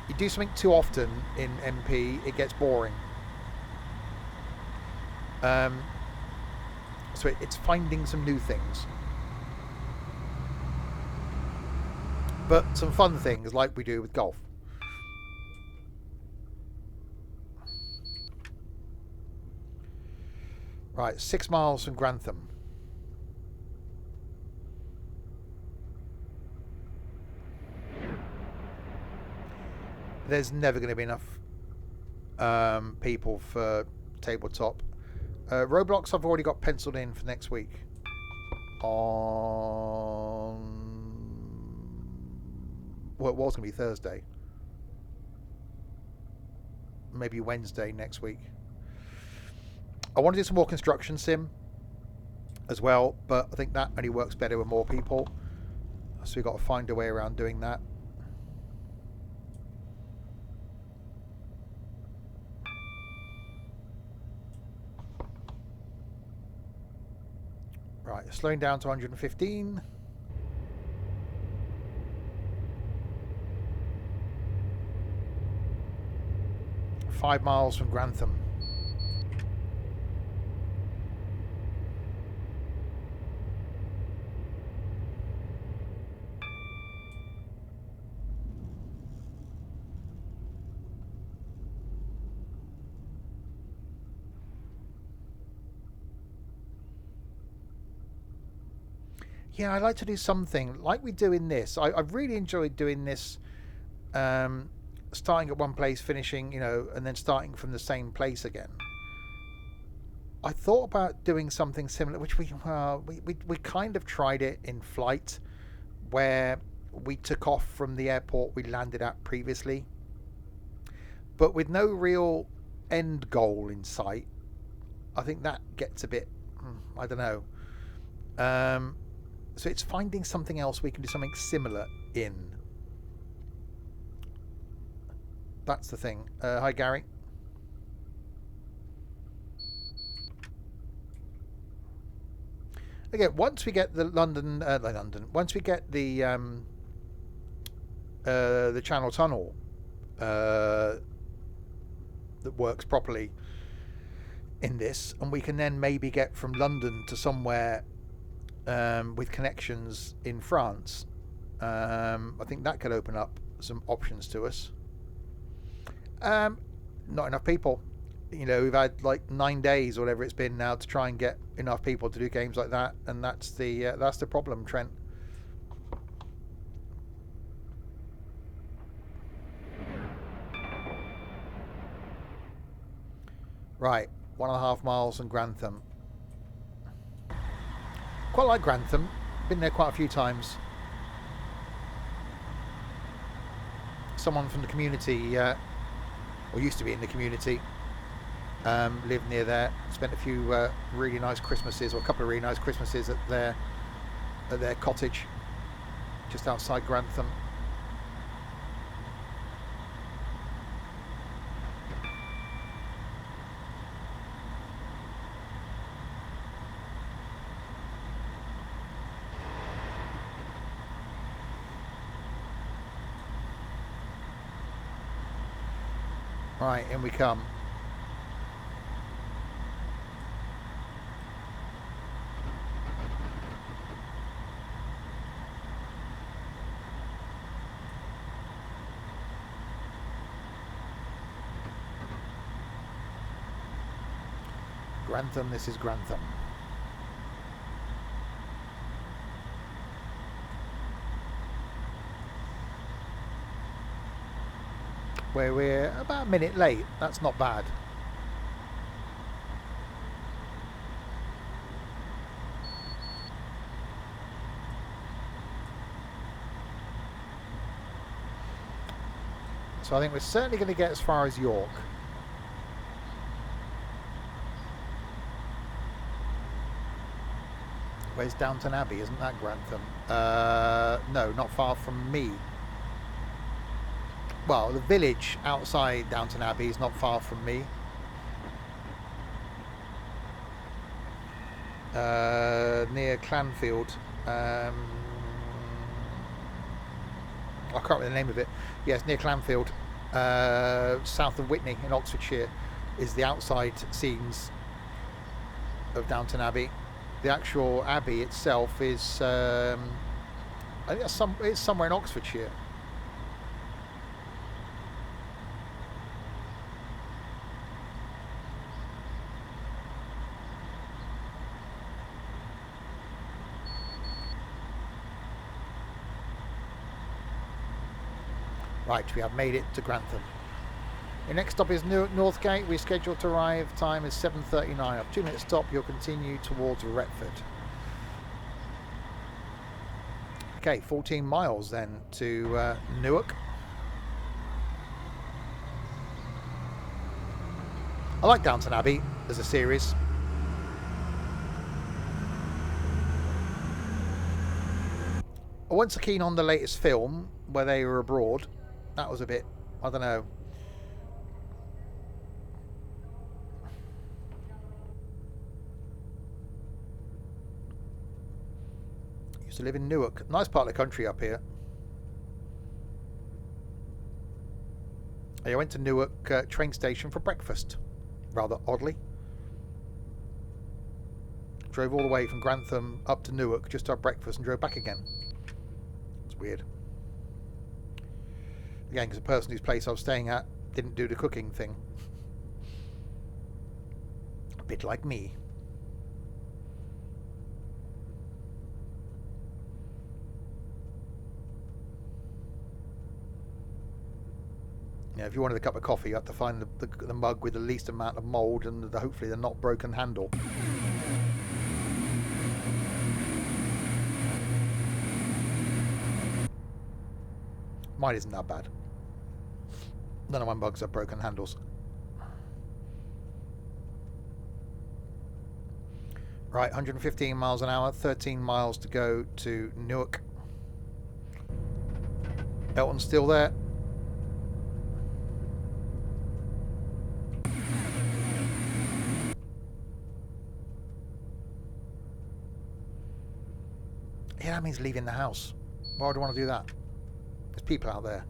You do something too often in MP, it gets boring. So it's finding some new things. But some fun things like we do with golf. Right, 6 miles from Grantham. There's never going to be enough people for tabletop. Roblox I've already got penciled in for next week. Well, it was going to be Thursday. Maybe Wednesday next week. I want to do some more construction sim as well, but I think that only works better with more people. So we've got to find a way around doing that. Right, slowing down to 115. Five miles from Grantham. Yeah, I like to do something like we do in this. I've really enjoyed doing this, starting at one place, finishing, and then starting from the same place again. I thought about doing something similar, which we kind of tried it in Flight, where we took off from the airport we landed at previously, but with no real end goal in sight. I think that gets a bit, I don't know. So it's finding something else we can do something similar in. That's the thing. Hi, Gary. Again, once we get the once we get the Channel Tunnel that works properly in this, and we can then maybe get from London to somewhere with connections in France, I think that could open up some options to us. Not enough people. We've had like 9 days or whatever it's been now to try and get enough people to do games like that, and that's the problem, Trent. Right, 1.5 miles from Grantham. Quite like Grantham. Been there quite a few times. Someone from the community, or used to be in the community, lived near there. Spent a few really nice Christmases, or a couple of really nice Christmases at their cottage, just outside Grantham. Right, in we come. Grantham, this is Grantham. Where we're about a minute late. That's not bad. So I think we're certainly going to get as far as York. Where's Downton Abbey? Isn't that Grantham? No, not far from me. Well, the village outside Downton Abbey is not far from me. Near Clanfield. I can't remember the name of it. Yes, near Clanfield, south of Witney in Oxfordshire, is the outside scenes of Downton Abbey. The actual abbey itself is, I think it's somewhere in Oxfordshire. Right, we have made it to Grantham. Your next stop is Newark Northgate. We're scheduled to arrive. Time is 7:39. A 2-minute stop. You'll continue towards Retford. Okay, 14 miles then to Newark. I like Downton Abbey as a series. I wasn't so keen on the latest film where they were abroad. That was a bit, I don't know. Used to live in Newark. Nice part of the country up here. I went to Newark train station for breakfast, rather oddly. Drove all the way from Grantham up to Newark just to have breakfast and drove back again. It's weird. Again, because the person whose place I was staying at didn't do the cooking thing. A bit like me. Yeah, if you wanted a cup of coffee, you had to find the mug with the least amount of mould and hopefully the not broken handle. Mine isn't that bad. None of my mugs have broken handles. Right, 115 miles an hour, 13 miles to go to Newark. Elton's still there. Yeah, that means leaving the house. Why would I want to do that? There's people out there.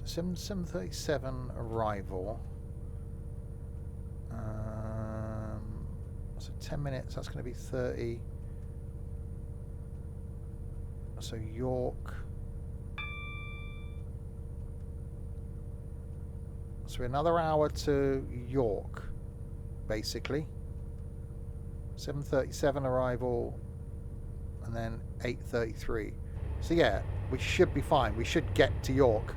So 7:37 arrival. So 10 minutes. That's going to be 30. So York. So another hour to York, basically. 7:37 arrival, and then 8:33. So yeah, we should be fine. We should get to York.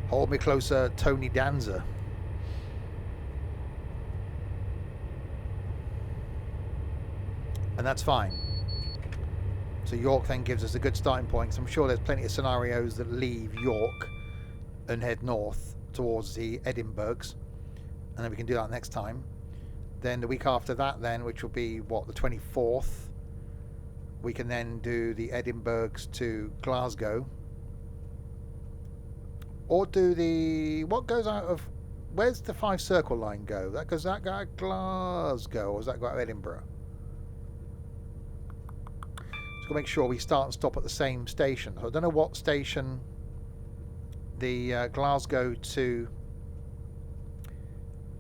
Hold me closer, Tony Danza. And that's fine. So York then gives us a good starting point. So I'm sure there's plenty of scenarios that leave York and head north towards the Edinburghs, and then we can do that next time. Then the week after that then, which will be what, the 24th, we can then do the Edinburghs to Glasgow, Or do the... What goes out of... Where's the 5 circle line go? Does that go out of Glasgow or does that go out of Edinburgh? Just got to make sure we start and stop at the same station. So I don't know what station the Glasgow to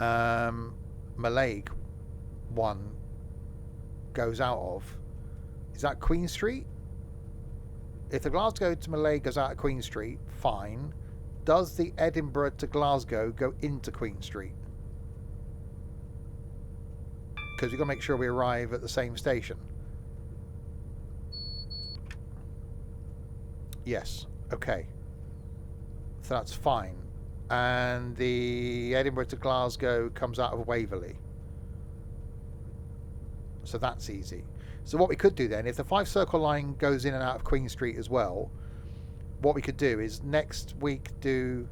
Mallaig one goes out of. Is that Queen Street? If the Glasgow to Mallaig goes out of Queen Street, fine. Does the Edinburgh to Glasgow go into Queen Street? Because we've got to make sure we arrive at the same station. Yes. Okay. So that's fine. And the Edinburgh to Glasgow comes out of Waverley. So that's easy. So what we could do then, if the 5 circle line goes in and out of Queen Street as well, what we could do is next week do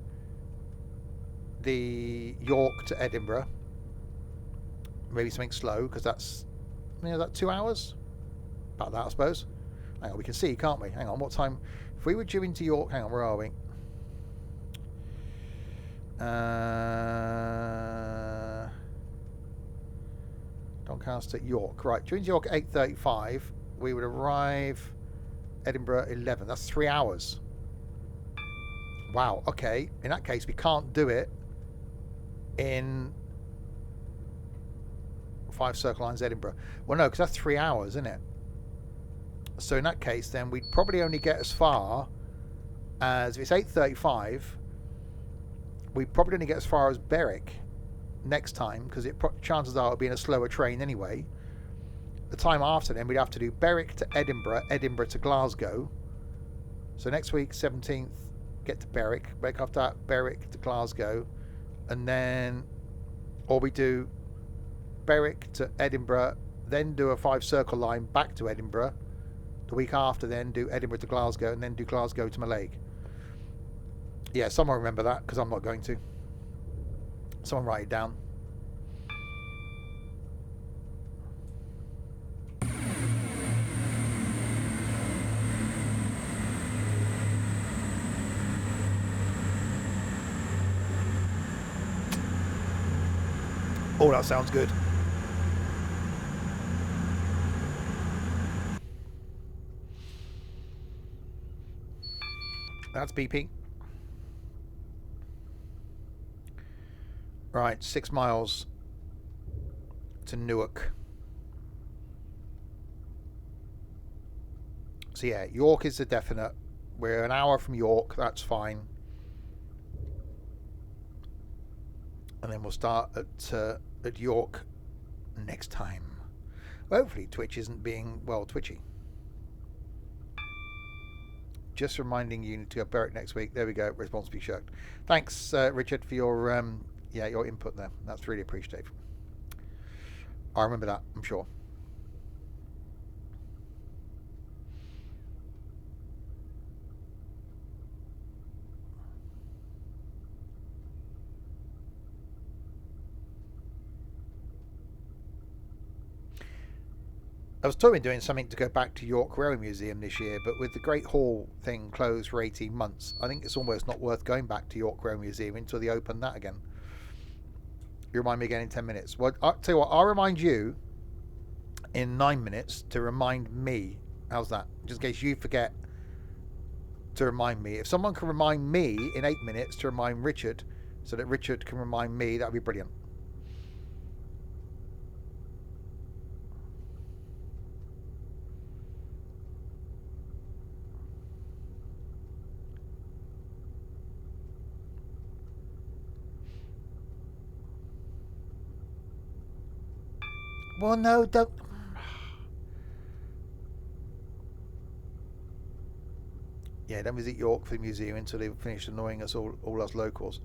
the York to Edinburgh. Maybe something slow, because that's, you know, that 2 hours? About that, I suppose. Hang on, we can see, can't we? Hang on, what time? If we were due into York, hang on, where are we? Doncaster, York. Right, due into York at 8:35. We would arrive Edinburgh 11. That's 3 hours. Wow, okay. In that case, we can't do it in 5 circle lines Edinburgh. Well, no, because that's 3 hours, isn't it? So in that case, then we'd probably only get as far as, if it's 8:35, we'd probably only get as far as Berwick next time, because chances are it'll be in a slower train anyway. The time after then, we'd have to do Berwick to Edinburgh, Edinburgh to Glasgow. So next week, 17th, get to Berwick. Back after that, Berwick to Glasgow. And then, or we do Berwick to Edinburgh, then do a 5 circle line back to Edinburgh. The week after, then do Edinburgh to Glasgow, and then do Glasgow to Mallaig. Yeah, someone remember that, because I'm not going to. Someone write it down. Oh, that sounds good. That's beeping. Right, 6 miles to Newark. So yeah, York is a definite. We're an hour from York, that's fine. And then we'll start at York next time. Hopefully Twitch isn't being, well, twitchy. Just reminding you to go Berwick next week. There we go, responsibly shirked. Thanks, Richard, for your your input there. That's really appreciated. I remember that, I'm sure. I was told we're doing something to go back to York Railway Museum this year, but with the Great Hall thing closed for 18 months, I think it's almost not worth going back to York Railway Museum until they open that again. You remind me again in 10 minutes. Well, I'll tell you what, I'll remind you in 9 minutes to remind me. How's that? Just in case you forget to remind me. If someone can remind me in 8 minutes to remind Richard, so that Richard can remind me, that would be brilliant. Well, no, don't. Yeah, don't visit York for the museum until they've finished annoying us all us locals.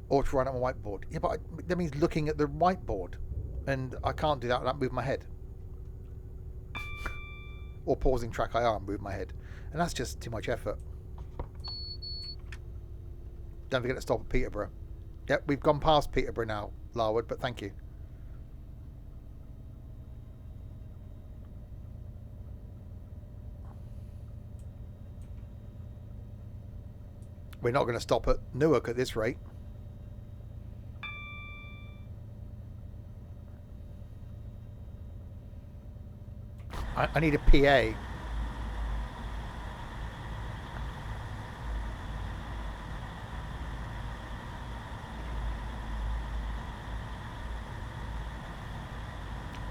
Or to write on a whiteboard. Yeah, but that means looking at the whiteboard, and I can't do that without moving my head. Or pausing track IR and move my head, and that's just too much effort. Don't forget to stop at Peterborough. Yep, we've gone past Peterborough now, Larwood, but thank you. We're not going to stop at Newark at this rate. I need a PA.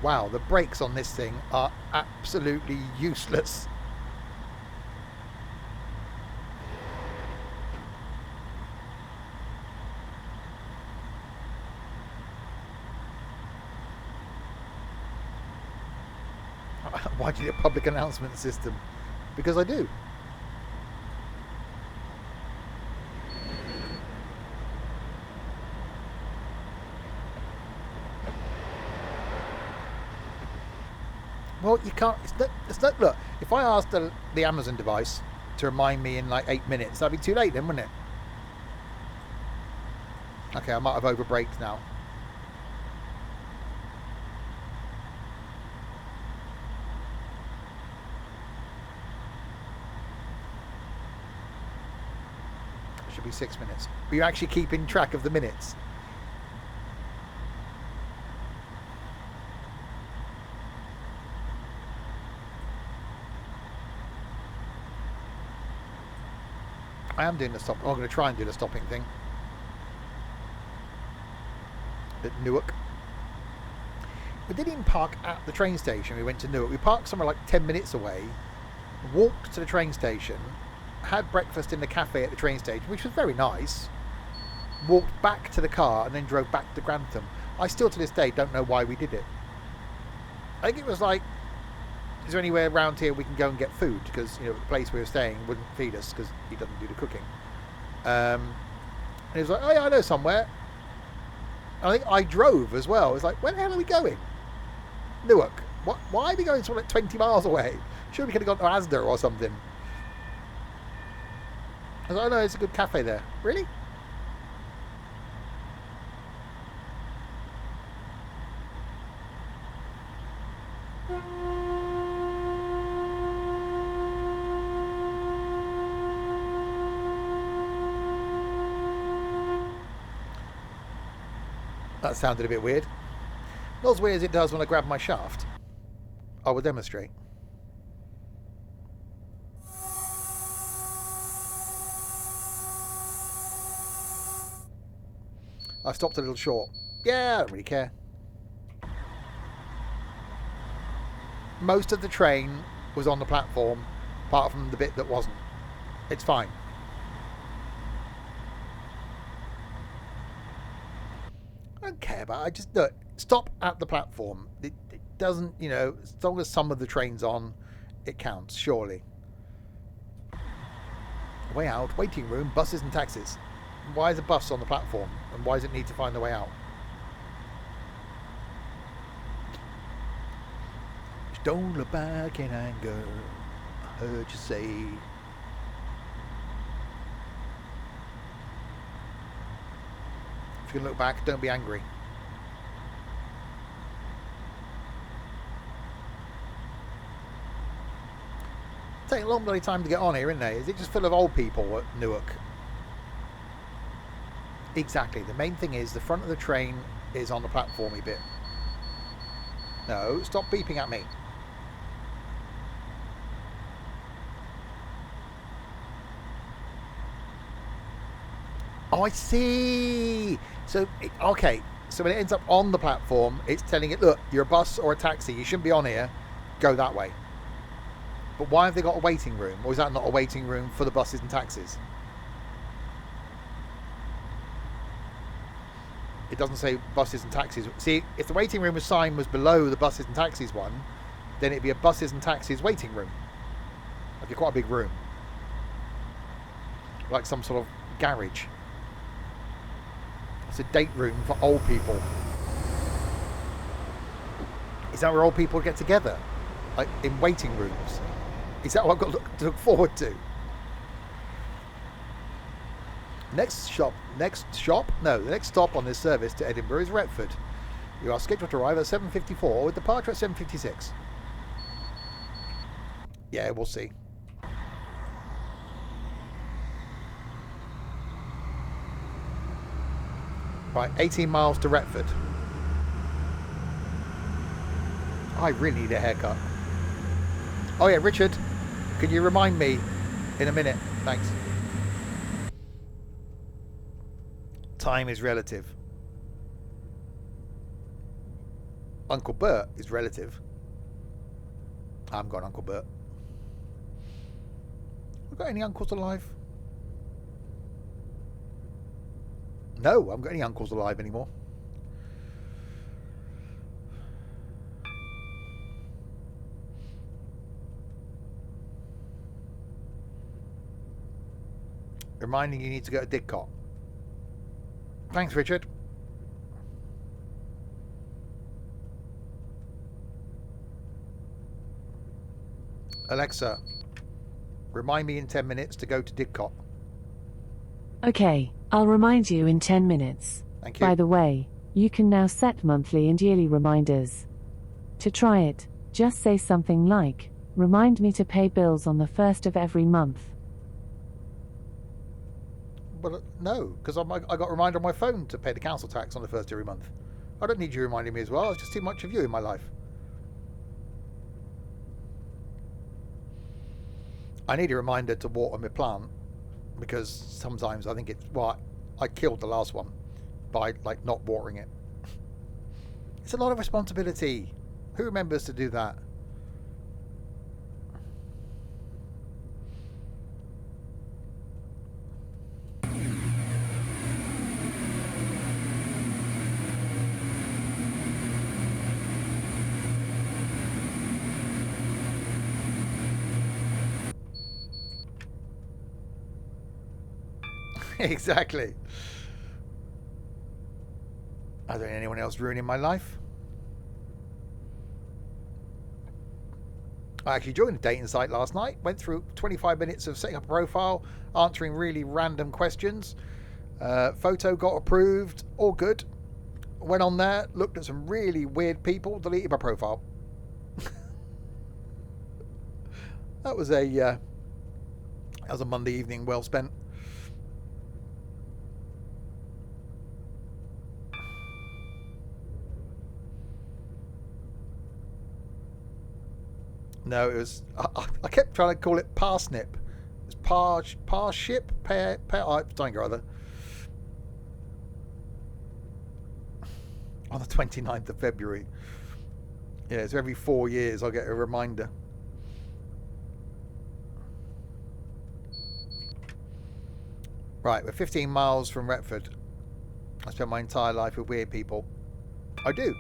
Wow, the brakes on this thing are absolutely useless. Why do you need a public announcement system? Because I do. Well, you can't. It's not, look, if I asked the Amazon device to remind me in like 8 minutes, that'd be too late then, wouldn't it? Okay, I might have overbraked now. It should be 6 minutes. Are you actually keeping track of the minutes? I am doing the stop. I'm going to try and do the stopping thing at Newark. We didn't even park at the train station. We went to Newark. We parked somewhere like 10 minutes away, walked to the train station, had breakfast in the cafe at the train station, which was very nice, walked back to the car and then drove back to Grantham. I still to this day don't know why we did it. I think it was like, is there anywhere around here we can go and get food? Because, you know, the place we were staying wouldn't feed us because he doesn't do the cooking. And he was like, oh yeah, I know somewhere. And I think I drove as well. It's like, where the hell are we going? Newark. What? Why are we going sort of like 20 miles away? Sure, we could have gone to Asda or something. I was like, oh no, it's a good cafe there. Really? That sounded a bit weird. Not as weird as it does when I grab my shaft. I will demonstrate. I stopped a little short. Yeah, I don't really care. Most of the train was on the platform, apart from the bit that wasn't. It's fine. I don't care about it. I just look, stop at the platform. It doesn't, you know, as long as some of the train's on, it counts, surely. Way out, waiting room, buses and taxis. Why is a bus on the platform? And why does it need to find the way out? Don't look back in anger, I heard you say. If you can look back, don't be angry. It's taking a long bloody time to get on here, isn't it? Is it just full of old people at Newark? Exactly. The main thing is the front of the train is on the platformy bit. No, stop beeping at me. Oh, I see. So, okay. So when it ends up on the platform, it's telling it, look, you're a bus or a taxi. You shouldn't be on here. Go that way. But why have they got a waiting room? Or is that not a waiting room for the buses and taxis? It doesn't say buses and taxis. See, if the waiting room sign was below the buses and taxis one, then it'd be a buses and taxis waiting room. Like quite a big room. Like some sort of garage. It's a date room for old people. Is that where old people get together? Like in waiting rooms? Is that what I've got to look forward to? The next stop on this service to Edinburgh is Retford. You are scheduled to arrive at 7:54 with departure at 7:56. Yeah, we'll see. Right, 18 miles to Retford. I really need a haircut. Oh yeah, Richard, can you remind me in a minute? Thanks. Time is relative. Uncle Bert is relative. I haven't got an Uncle Bert. Have I got any uncles alive? No, I haven't got any uncles alive anymore. Reminding you need to go to Didcot. Thanks, Richard. Alexa, remind me in 10 minutes to go to Didcot. Okay, I'll remind you in 10 minutes. Thank you. By the way, you can now set monthly and yearly reminders. To try it, just say something like, "Remind me to pay bills on the 1st of every month." But no, because I got a reminder on my phone to pay the council tax on the 1st every month. I don't need you reminding me as well. There's just too much of you in my life. I need a reminder to water my plant, because sometimes I think it's, well, I killed the last one by like not watering it. It's a lot of responsibility. Who remembers to do that? Exactly. I don't know anyone else ruining my life. I actually joined a dating site last night. Went through 25 minutes of setting up a profile, answering really random questions. Photo got approved. All good. Went on there, looked at some really weird people, deleted my profile. That was a Monday evening well spent. No, it was. I kept trying to call it parsnip. It's parship, something or other. On the 29th of February. Yeah, so every 4 years I'll get a reminder. Right, we're 15 miles from Retford. I spent my entire life with weird people. I do.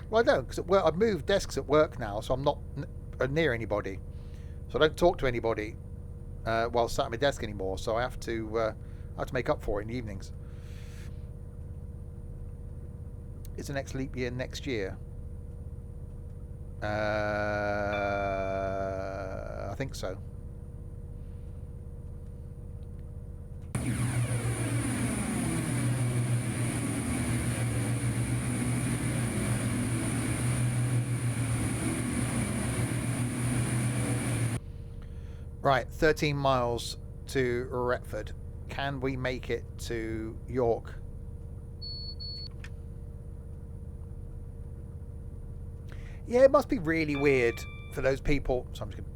Well, I don't, because I've moved desks at work now, so I'm not near anybody. So I don't talk to anybody while sat at my desk anymore. So I have to make up for it in the evenings. Is the next leap year next year? I think so. Right, 13 miles to Retford. Can we make it to York? Yeah, it must be really weird for those people. So I'm just going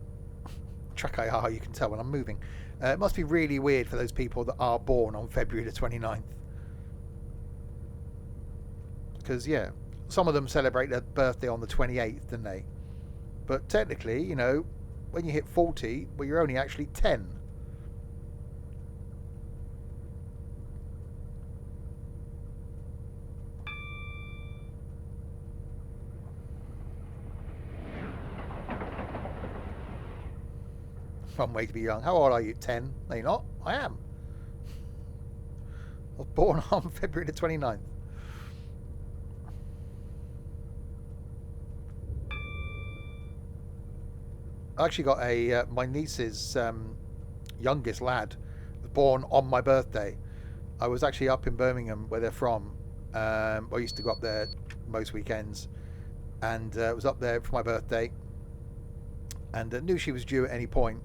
to track IR, you can tell when I'm moving. It must be really weird for those people that are born on February the 29th. Because, yeah, some of them celebrate their birthday on the 28th, don't they? But technically, you know, when you hit 40, well, you're only actually 10. Fun way to be young. How old are you? 10? No, you're not. I am. I was born on February the 29th. I actually got my niece's youngest lad was born on my birthday. I was actually up in Birmingham, where they're from. I used to go up there most weekends, and was up there for my birthday, and knew she was due at any point.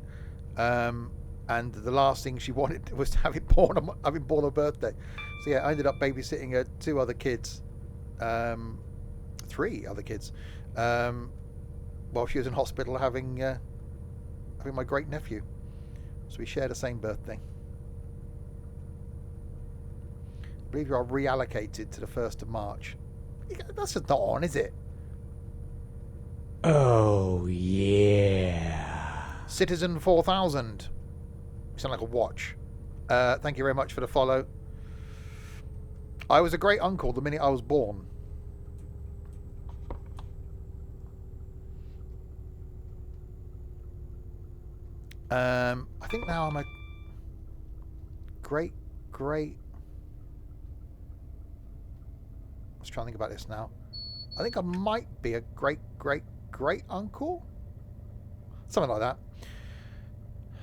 And the last thing she wanted was to have it born on having born her birthday. So yeah, I ended up babysitting her 2 other kids, 3 other kids, while she was in hospital having my great nephew. So we share the same birthday. I believe you are reallocated to the 1st of March. That's just not on, is it? Oh, yeah. Citizen 4000. You sound like a watch. Thank you very much for the follow. I was a great uncle the minute I was born. I think now I'm a great. I was trying to think about this now. I think I might be a great uncle? Something like that.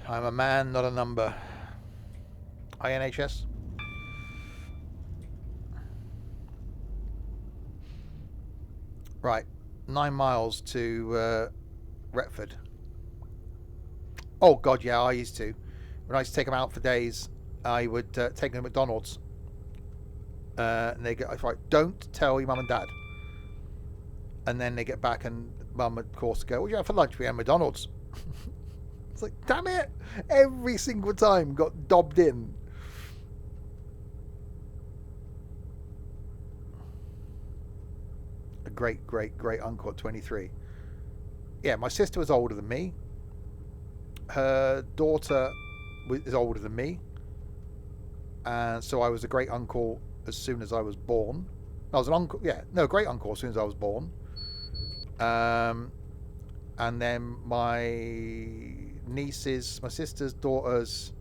I'm a man, not a number. INHS. Right. 9 miles to Retford. Oh, God, yeah, I used to. When I used to take them out for days, I would take them to McDonald's. And they get, right, don't tell your mum and dad. And then they get back and mum would, of course, go, what do you have for lunch? We had McDonald's. It's like, damn it. Every single time got dobbed in. A great uncle at 23. Yeah, my sister was older than me. Her daughter is older than me. And so I was a great uncle as soon as I was born. I was an uncle, yeah, no, great uncle as soon as I was born. And then my nieces, my sister's daughters.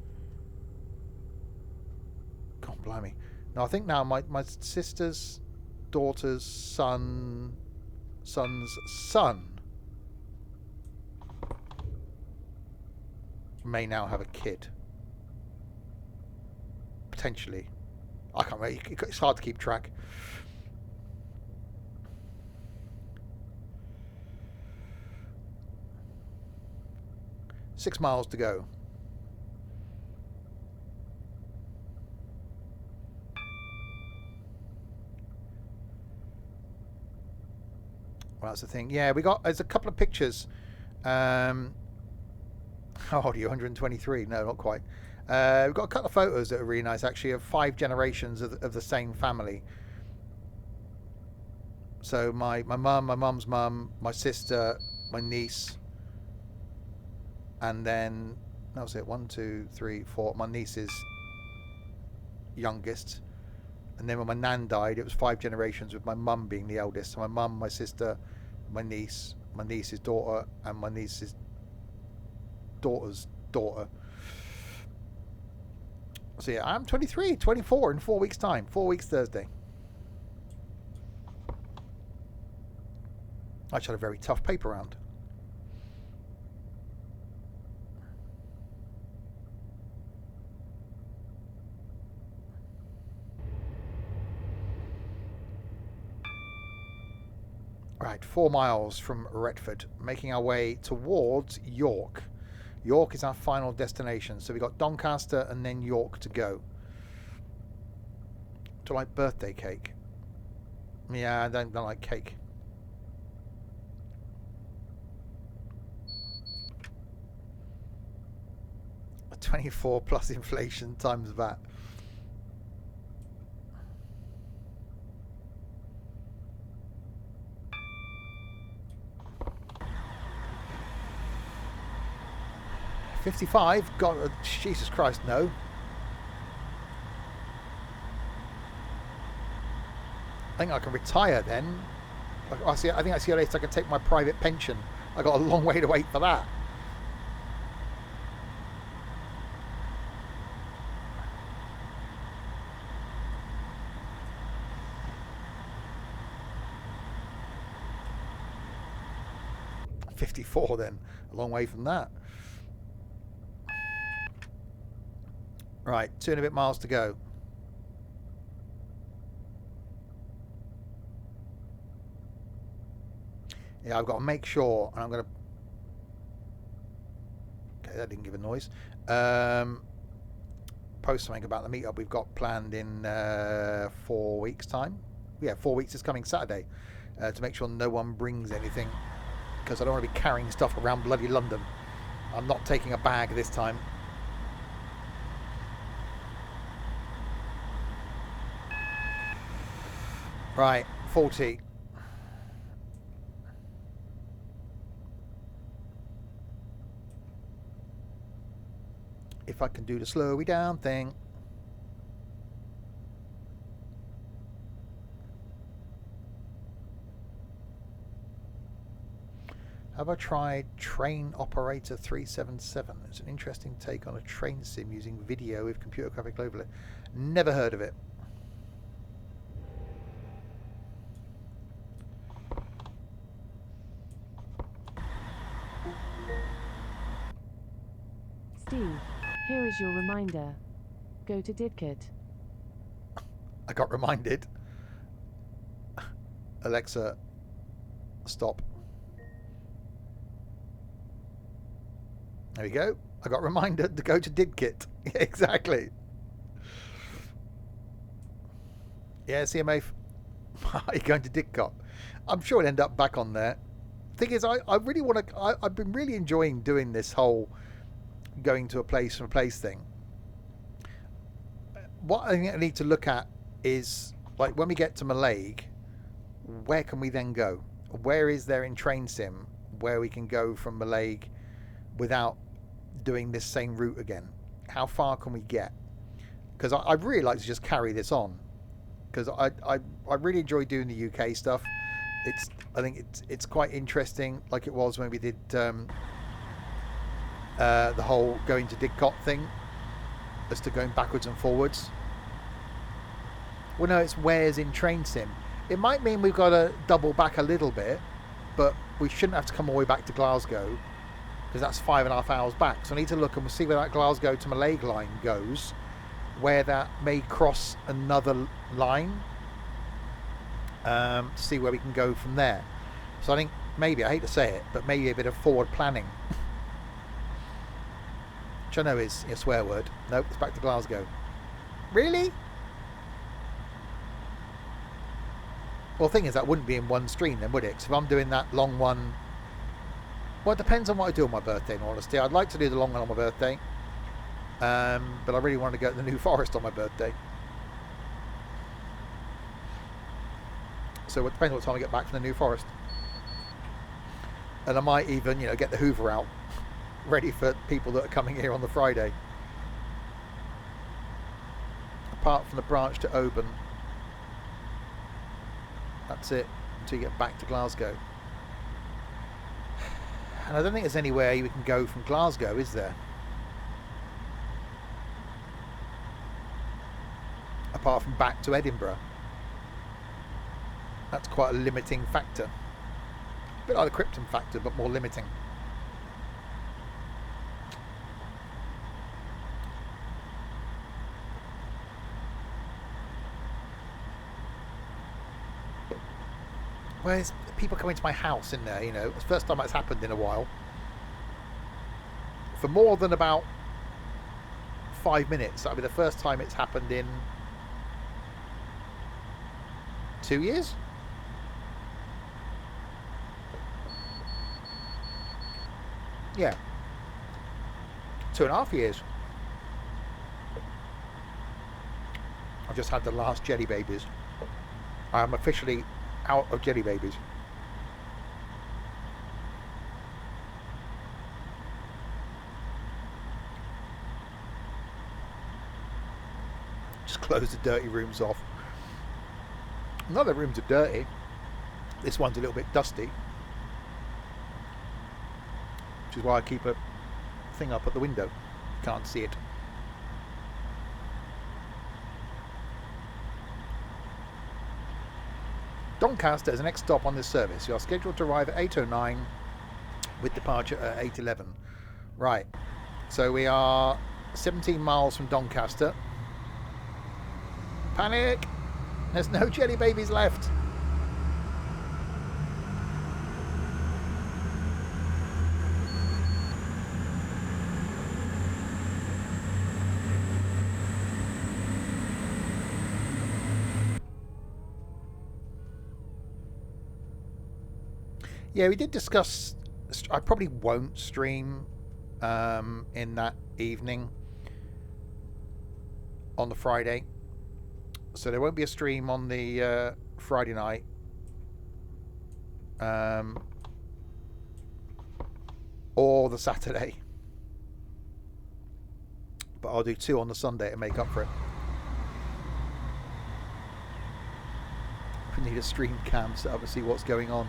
God blimey. No, I think now my sister's daughter's son's son may now have a kid. Potentially. I can't remember. It's hard to keep track. Six miles to go. Well, that's the thing. Yeah, there's a couple of pictures. How old are you? 123? No, not quite. We've got a couple of photos that are really nice, actually, of 5 generations of the same family. So my mum, my mum's mum, my sister, my niece, and then that was it. 1, 2, 3, 4. My niece's youngest, and then when my nan died, it was 5 generations with my mum being the eldest. So my mum, my sister, my niece, my niece's daughter, and my niece's daughter's daughter. So yeah, I'm 23, 24 in 4 weeks' time. 4 weeks Thursday. I just had a very tough paper round. Right, 4 miles from Retford, making our way towards York. York is our final destination. So we got Doncaster and then York to go. Do I like birthday cake? Yeah, I don't like cake. A 24 plus inflation times that. $55? God, Jesus Christ, no. I think I can retire then. I think I see at least I can take my private pension. I got a long way to wait for that. $54 then, a long way from that. Right, 2 and a bit miles to go. Yeah, I've got to make sure, and I'm going to... Okay, that didn't give a noise. Post something about the meetup we've got planned in 4 weeks' time. Yeah, 4 weeks is coming Saturday, to make sure no one brings anything, because I don't want to be carrying stuff around bloody London. I'm not taking a bag this time. Right, 40. If I can do the slowy down thing. Have I tried Train Operator 377? It's an interesting take on a train sim using video with computer graphic overlay. Never heard of it. Steve, here is your reminder. Go to Didcot. I got reminded. Alexa, stop. There we go. I got reminded to go to Didcot. Yeah, exactly. Yeah, CMA. Are you going to Didcot? I'm sure it'll end up back on there. Thing is, I really want to... I've been really enjoying doing this whole going to a place from a place thing. What I think I need to look at is, like, when we get to Mallaig, where can we then go? Where is there in Train Sim where we can go from Mallaig without doing this same route again? How far can we get? Because I'd really like to just carry this on, because I really enjoy doing the UK stuff. I think it's quite interesting, like it was when we did the whole going to Didcot thing, as to going backwards and forwards. Well, no, it's where's in Train Sim. It might mean we've got to double back a little bit, but we shouldn't have to come all the way back to Glasgow, because that's 5.5 hours back. So I need to look and we'll see where that Glasgow to Mallaig line goes, where that may cross another line, to see where we can go from there. So I think maybe, I hate to say it, but maybe a bit of forward planning. Which I know is a swear word. Nope, it's back to Glasgow. Really? Well, the thing is, that wouldn't be in one stream then, would it? So if I'm doing that long one... Well, it depends on what I do on my birthday, in all honesty. I'd like to do the long one on my birthday. But I really want to go to the New Forest on my birthday. So it depends what time I get back from the New Forest. And I might even, get the Hoover out, ready for people that are coming here on the Friday. Apart from the branch to Oban. That's it, until you get back to Glasgow. And I don't think there's anywhere you can go from Glasgow, is there? Apart from back to Edinburgh. That's quite a limiting factor. A bit like the Krypton factor, but more limiting. Where's people coming to my house in there, It's the first time that's happened in a while. For more than about 5 minutes. That'll be the first time it's happened in 2 years? Yeah. 2.5 years. I've just had the last jelly babies. I am officially out of jelly babies. Just close the dirty rooms off. None of the rooms are dirty. This one's a little bit dusty, which is why I keep a thing up at the window. Can't see it. Doncaster is the next stop on this service. You are scheduled to arrive at 8:09 with departure at 8:11. Right, so we are 17 miles from Doncaster. Panic! There's no jelly babies left. Yeah, we did discuss. I probably won't stream in that evening on the Friday, so there won't be a stream on the Friday night. Or the Saturday, but I'll do 2 on the Sunday to make up for it. We need a stream cam set up to see what's going on.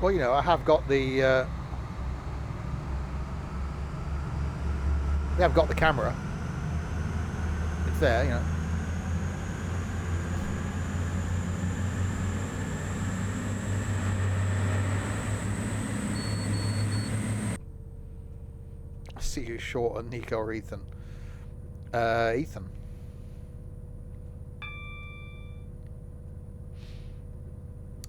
Well, you know, I have got the we have got the camera. It's there, you know. I see who's short on Nico or Ethan. Ethan.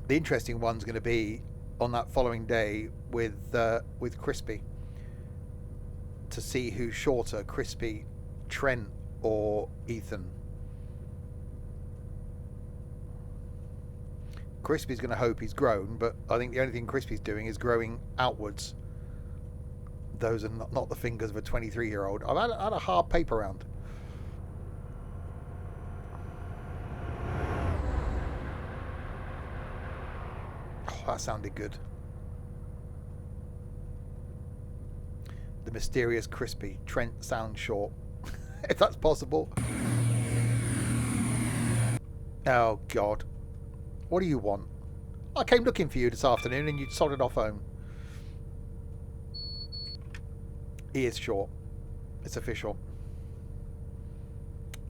The interesting one's going to be on that following day with Crispy, to see who's shorter, Crispy, Trent, or Ethan. Crispy's going to hope he's grown, but I think the only thing Crispy's doing is growing outwards. Those are not the fingers of a 23-year-old. I've had a hard paper round. Oh, that sounded good. The mysterious Crispy. Trent sounds short. If that's possible. Oh, God. What do you want? I came looking for you this afternoon and you sodded off home. He is short. It's official.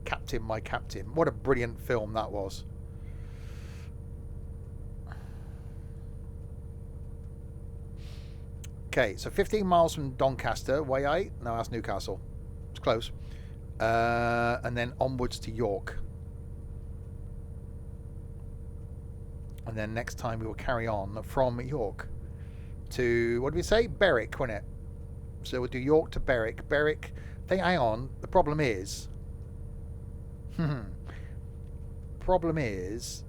Captain, my captain. What a brilliant film that was. Okay, so 15 miles from Doncaster, way 8. No, that's Newcastle. It's close. And then onwards to York. And then next time we will carry on from York to, what did we say? Berwick, wasn't it? So we'll do York to Berwick. Berwick, hang on. The problem is... problem is...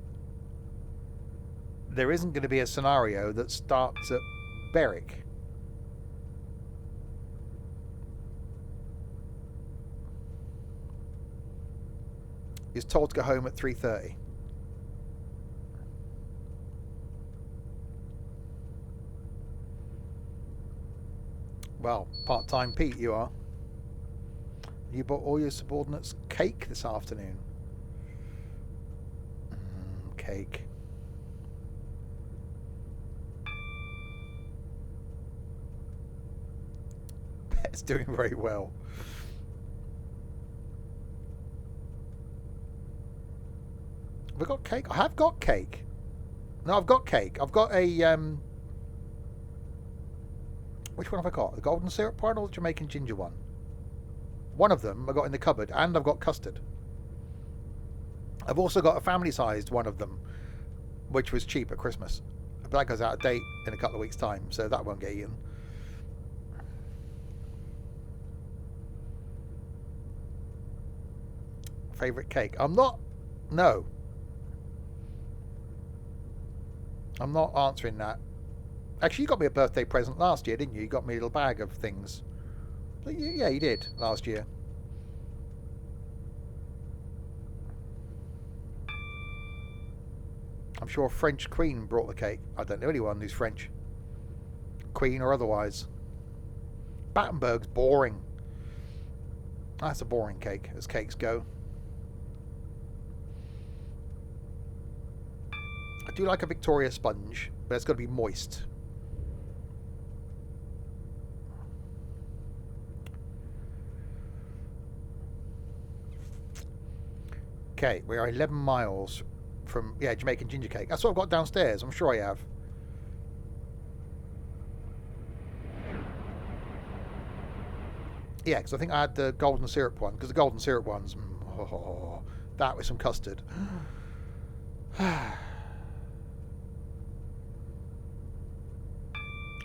there isn't going to be a scenario that starts at Berwick. He's told to go home at 3:30. Well, part-time Pete, you are. You bought all your subordinates cake this afternoon. Cake. Pet's doing very well. Have we got cake? I have got cake. No, I've got cake. I've got a... Which one have I got? The golden syrup one or the Jamaican ginger one? One of them I got in the cupboard, and I've got custard. I've also got a family-sized one of them, which was cheap at Christmas. But that goes out of date in a couple of weeks' time, so that won't get eaten. Favourite cake? I'm not... No. I'm not answering that. Actually, you got me a birthday present last year, didn't you? You got me a little bag of things. Yeah, you did last year. I'm sure French Queen brought the cake. I don't know anyone who's French. Queen or otherwise. Battenberg's boring. That's a boring cake, as cakes go. I do like a Victoria sponge, but it's got to be moist. Okay, we are 11 miles from, yeah, Jamaican ginger cake. That's what I've got downstairs. I'm sure I have. Yeah, because I think I had the golden syrup one. Because the golden syrup ones, that with some custard.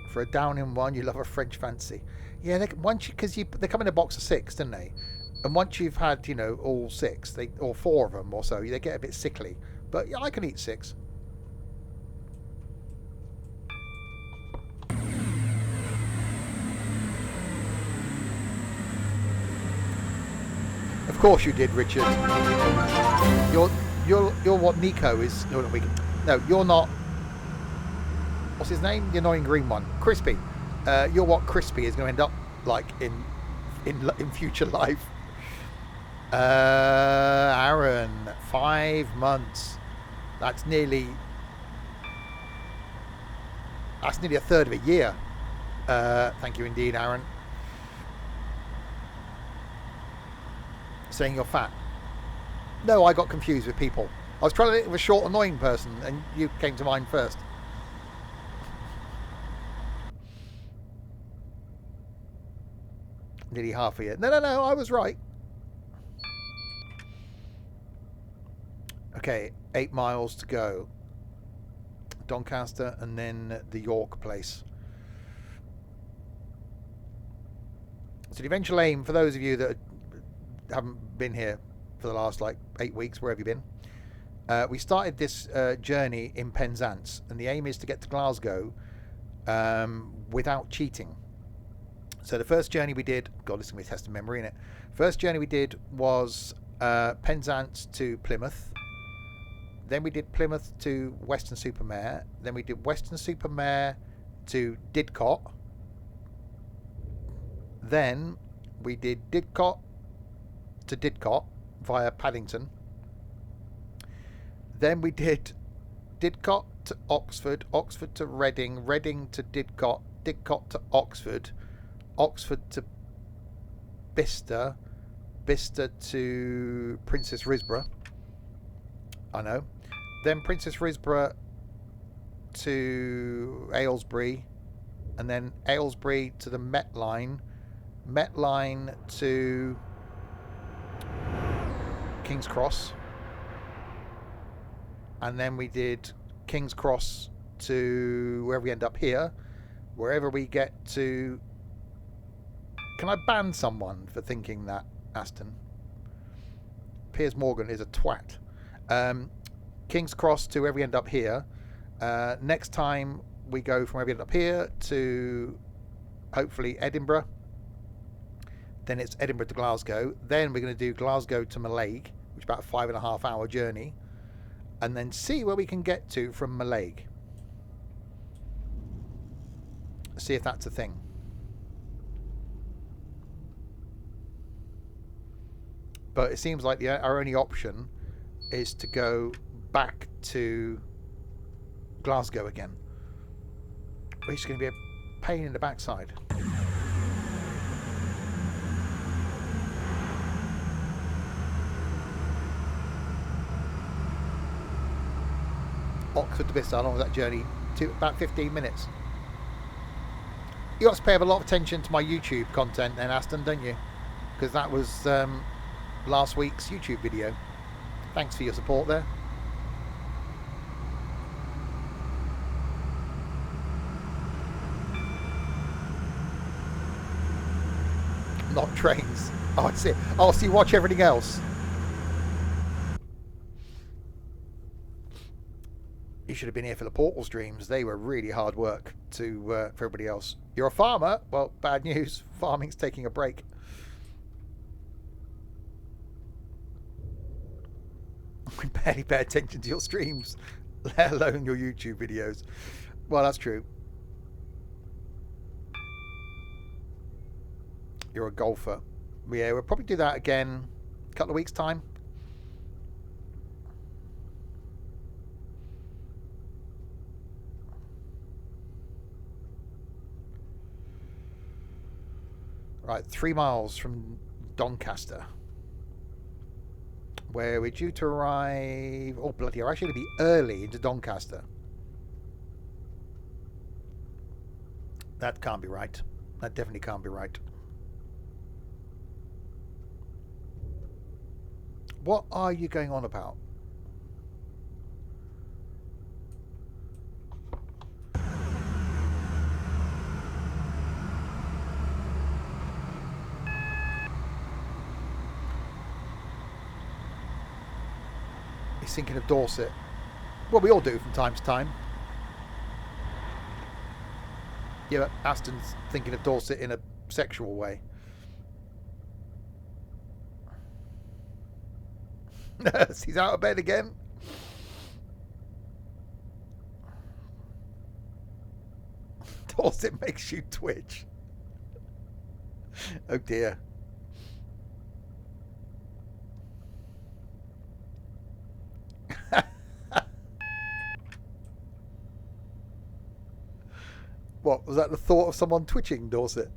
For a down-in one, you love a French fancy. Yeah, because they come in a box of 6, don't they? And once you've had, you know, all 6, or 4 of them or so, they get a bit sickly. But yeah, I can eat 6. course you did, Richard. You're what Nico is. No, no, you're not. What's his name? The annoying green one, Crispy. You're what Crispy is going to end up like in future life. Aaron, 5 months. That's nearly a third of a year. Thank you indeed, Aaron. Saying you're fat. No, I got confused with people. I was trying to think of a short, annoying person, and you came to mind first. Nearly half a year. No, I was right. Okay, 8 miles to go. Doncaster and then the York place. So the eventual aim, for those of you that haven't been here for the last like 8 weeks, where have you been? We started this journey in Penzance, and the aim is to get to Glasgow without cheating. So the first journey we did, God, this is going to be a test of memory, innit? First journey we did was Penzance to Plymouth. Then we did Plymouth to Weston-super-Mare. Then we did Weston-super-Mare to Didcot. Then we did Didcot to Didcot via Paddington. Then we did Didcot to Oxford, Oxford to Reading, Reading to Didcot, Didcot to Oxford, Oxford to Bicester, Bicester to Princess Risborough. I know. Then Princess Risborough to Aylesbury, and then Aylesbury to the Met Line, Met Line to King's Cross, and then we did King's Cross to wherever we end up here, wherever we get to. Can I ban someone for thinking that, Aston? Piers Morgan is a twat. King's Cross to wherever we end up here. Next time we go from wherever we end up here to hopefully Edinburgh. Then it's Edinburgh to Glasgow. Then we're going to do Glasgow to Mallaig, which is about a 5.5 hour journey. And then see where we can get to from Mallaig. See if that's a thing. But it seems like our only option is to go back to Glasgow again, which is going to be a pain in the backside. Oxford to Bicester, how long was that journey? About 15 minutes. You got to pay a lot of attention to my YouTube content then, Aston, don't you? Because that was last week's YouTube video. Thanks for your support there. Not trains. Oh, I see. Oh, so you watch everything else. You should have been here for the portal streams. They were really hard work for everybody else. You're a farmer? Well, bad news. Farming's taking a break. We barely pay attention to your streams, let alone your YouTube videos. Well, that's true. You're a golfer. Yeah, we'll probably do that again a couple of weeks' time. Right, 3 miles from Doncaster, where we're due to arrive. Oh, bloody, we're actually going to be early into Doncaster. That can't be right. That definitely can't be right. What are you going on about? He's thinking of Dorset. Well, we all do from time to time. Yeah, but Aston's thinking of Dorset in a sexual way. He's out of bed again. Dorset makes you twitch. Oh dear. What, was that the thought of someone twitching, Dorset?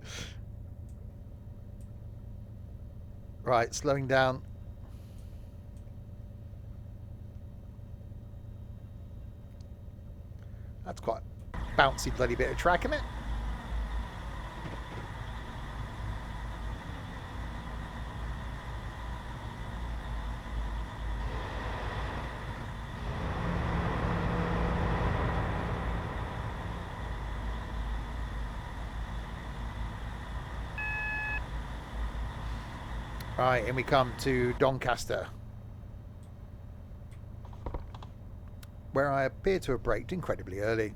Right, slowing down. That's quite a bouncy bloody bit of track, isn't it? Right, and we come to Doncaster, where I appear to have braked incredibly early.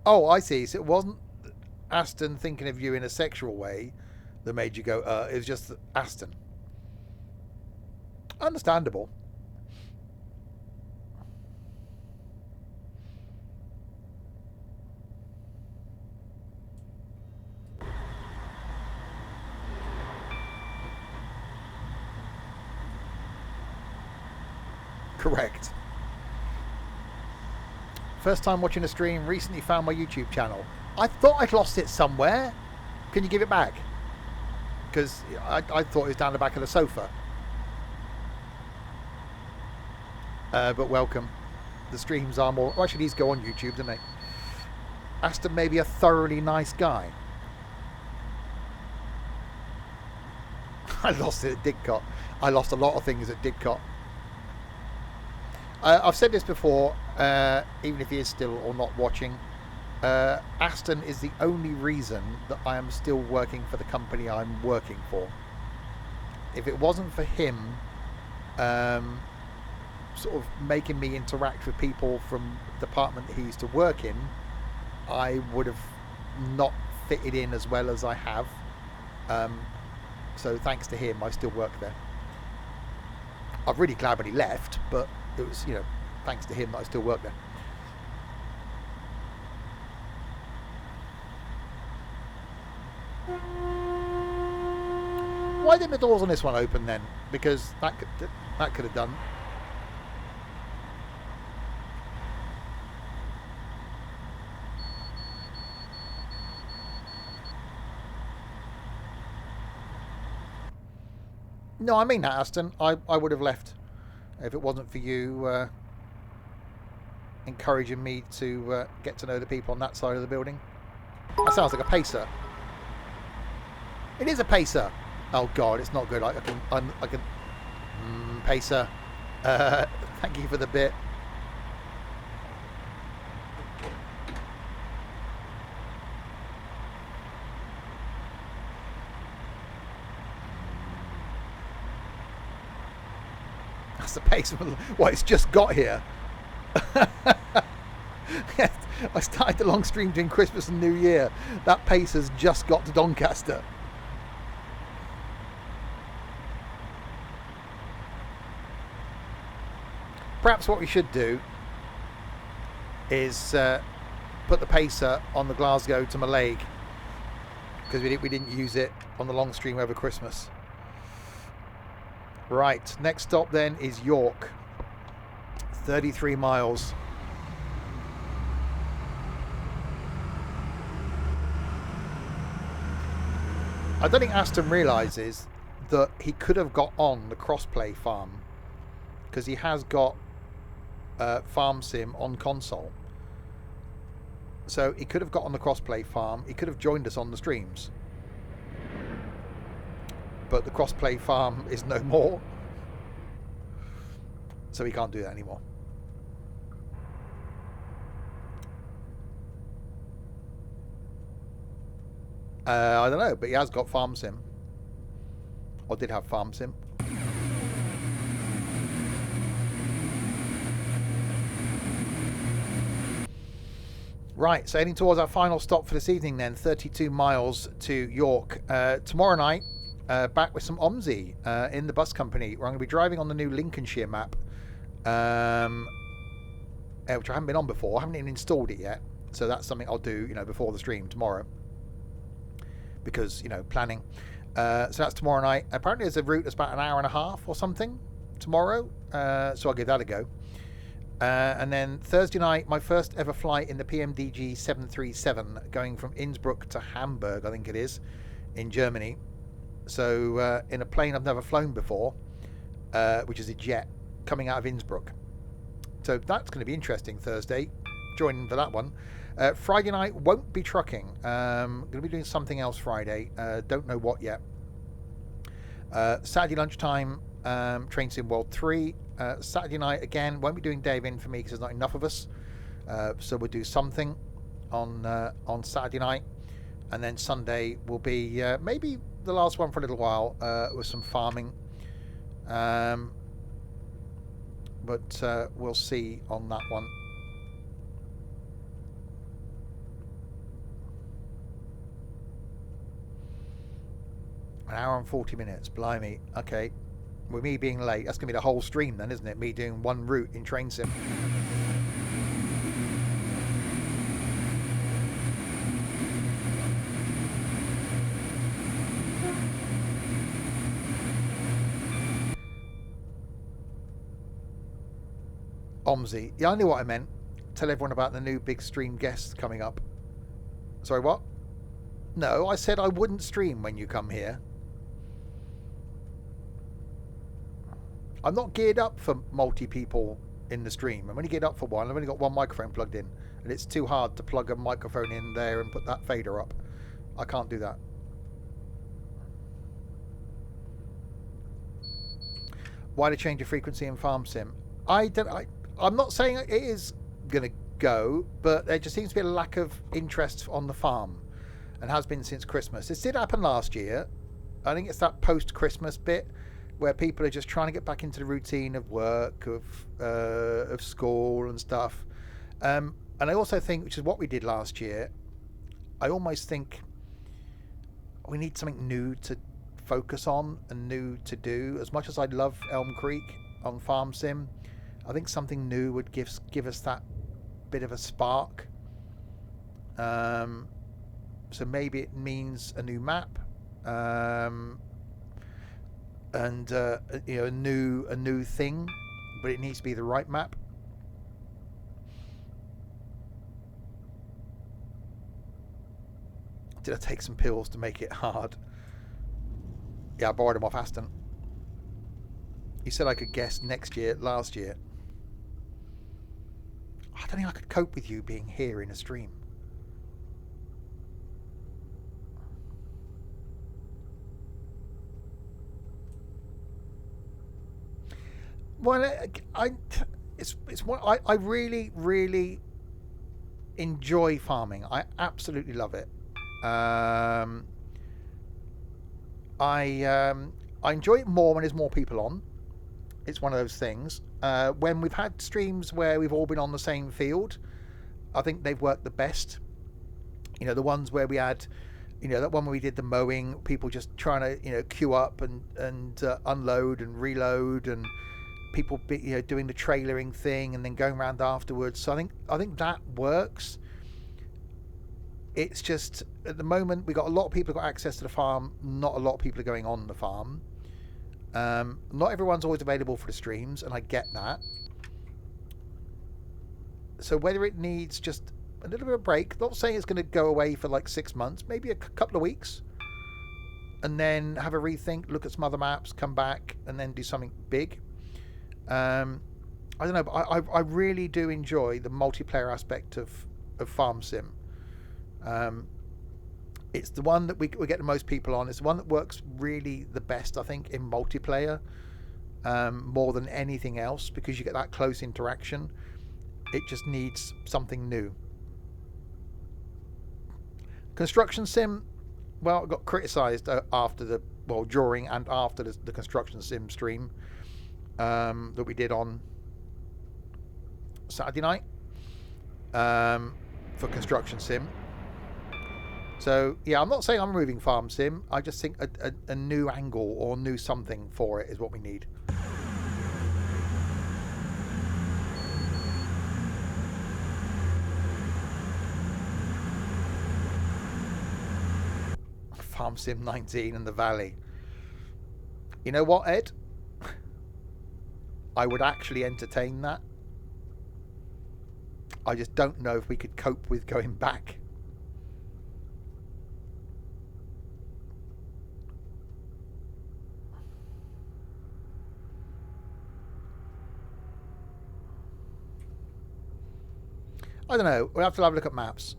Oh, I see. So it wasn't Aston thinking of you in a sexual way that made you go, it was just Aston. Understandable. Correct. First time watching a stream, recently found my YouTube channel. I thought I'd lost it somewhere. Can you give it back? Because I thought it was down the back of the sofa. But welcome. The streams are more... Well, actually, these go on YouTube, don't they? Aston may be a thoroughly nice guy. I lost it at Didcot. I lost a lot of things at Didcot. I've said this before, even if he is still or not watching. Aston is the only reason that I am still working for the company I'm working for. If it wasn't for him sort of making me interact with people from the department that he used to work in, I would have not fitted in as well as I have. So thanks to him, I still work there. I'm really glad when he left, but it was, you know, thanks to him that I still work there. Why didn't the doors on this one open then? Because that could have done. No, I mean that, Aston. I would have left if it wasn't for you encouraging me to get to know the people on that side of the building. That sounds like a pacer. It is a pacer. Oh God, it's not good. I can pacer. Thank you for the bit. That's the pacer. What, it's just got here. I started the long stream during Christmas and New Year. That pacer's just got to Doncaster. Perhaps what we should do is put the pacer on the Glasgow to Mallaig, because we didn't use it on the long stream over Christmas. Right, next stop then is York. 33 miles. I don't think Aston realises that he could have got on the crossplay farm, because he has got farm sim on console. So he could have got on the crossplay farm. He could have joined us on the streams. But the crossplay farm is no more. So he can't do that anymore. I don't know, but he has got farm sim. Or did have farm sim. Right, so heading towards our final stop for this evening then, 32 miles to York. Tomorrow night, back with some OMSI in the bus company, where I'm going to be driving on the new Lincolnshire map, which I haven't been on before. I haven't even installed it yet, so that's something I'll do, before the stream tomorrow, because, planning. So that's tomorrow night. Apparently there's a route that's about an hour and a half or something tomorrow, so I'll give that a go. And then Thursday night, my first ever flight in the PMDG 737, going from Innsbruck to Hamburg, I think it is, in Germany. So in a plane I've never flown before, which is a jet coming out of Innsbruck. So that's going to be interesting Thursday. Join for that one. Friday night won't be trucking. Going to be doing something else Friday. Don't know what yet. Saturday lunchtime, Train Sim World 3. Saturday night again, won't be doing Dave in for me because there's not enough of us. So we'll do something on Saturday night, and then Sunday will be maybe the last one for a little while with some farming. But we'll see on that one. An hour and 40 minutes, blimey. Okay. With me being late, that's going to be the whole stream then, isn't it? Me doing one route in Train Sim. OMSI. Yeah, I knew what I meant. Tell everyone about the new big stream guests coming up. Sorry, what? No, I said I wouldn't stream when you come here. I'm not geared up for multi-people in the stream. I'm only geared up for one. I've only got one microphone plugged in, and it's too hard to plug a microphone in there and put that fader up. I can't do that. Why the change of frequency in Farm Sim? I'm not saying it is going to go, but there just seems to be a lack of interest on the farm, and has been since Christmas. This did happen last year. I think it's that post-Christmas bit where people are just trying to get back into the routine of work, of school and stuff. And I also think, which is what we did last year, I almost think we need something new to focus on and new to do. As much as I love Elm Creek on Farm Sim, I think something new would give us that bit of a spark. So maybe it means a new map. And a new thing, but it needs to be the right map. Did I take some pills to make it hard? Yeah, I borrowed them off Aston. He said I could guess last year. I don't think I could cope with you being here in a stream. Well, I really enjoy farming. I absolutely love it. I enjoy it more when there's more people on. It's one of those things. When we've had streams where we've all been on the same field, I think they've worked the best. The ones where we had, that one where we did the mowing, people just trying to, queue up and unload and reload, and people doing the trailering thing and then going around afterwards. So I think that works. It's just at the moment we got a lot of people who got access to the farm, not a lot of people are going on the farm. Not everyone's always available for the streams, and I get that. So whether it needs just a little bit of a break, not saying it's going to go away for like 6 months, maybe a couple of weeks, and then have a rethink, look at some other maps, come back, and then do something big. I don't know, but I really do enjoy the multiplayer aspect of Farm Sim. It's the one that we get the most people on. It's the one that works really the best, I think, in multiplayer, more than anything else, because you get that close interaction. It just needs something new. Construction Sim, well, it got criticised during and after the Construction Sim stream that we did on Saturday night. for construction sim. So yeah, I'm not saying I'm removing farm sim. I just think a new angle or new something for it is what we need. Farm sim 19 in the valley. You know what, Ed? I would actually entertain that. I just don't know if we could cope with going back. I don't know. We'll have to have a look at maps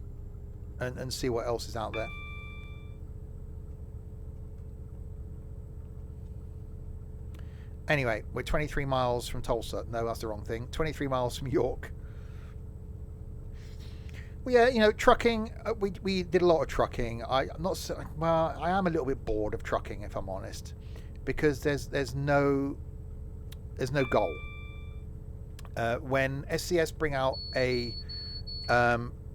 and see what else is out there. Anyway, we're 23 miles from Tulsa. No, that's the wrong thing. 23 miles from York. Well, yeah, you know, trucking. We did a lot of trucking. I'm not so, well. I am a little bit bored of trucking, if I'm honest, because there's no goal. When SCS bring out a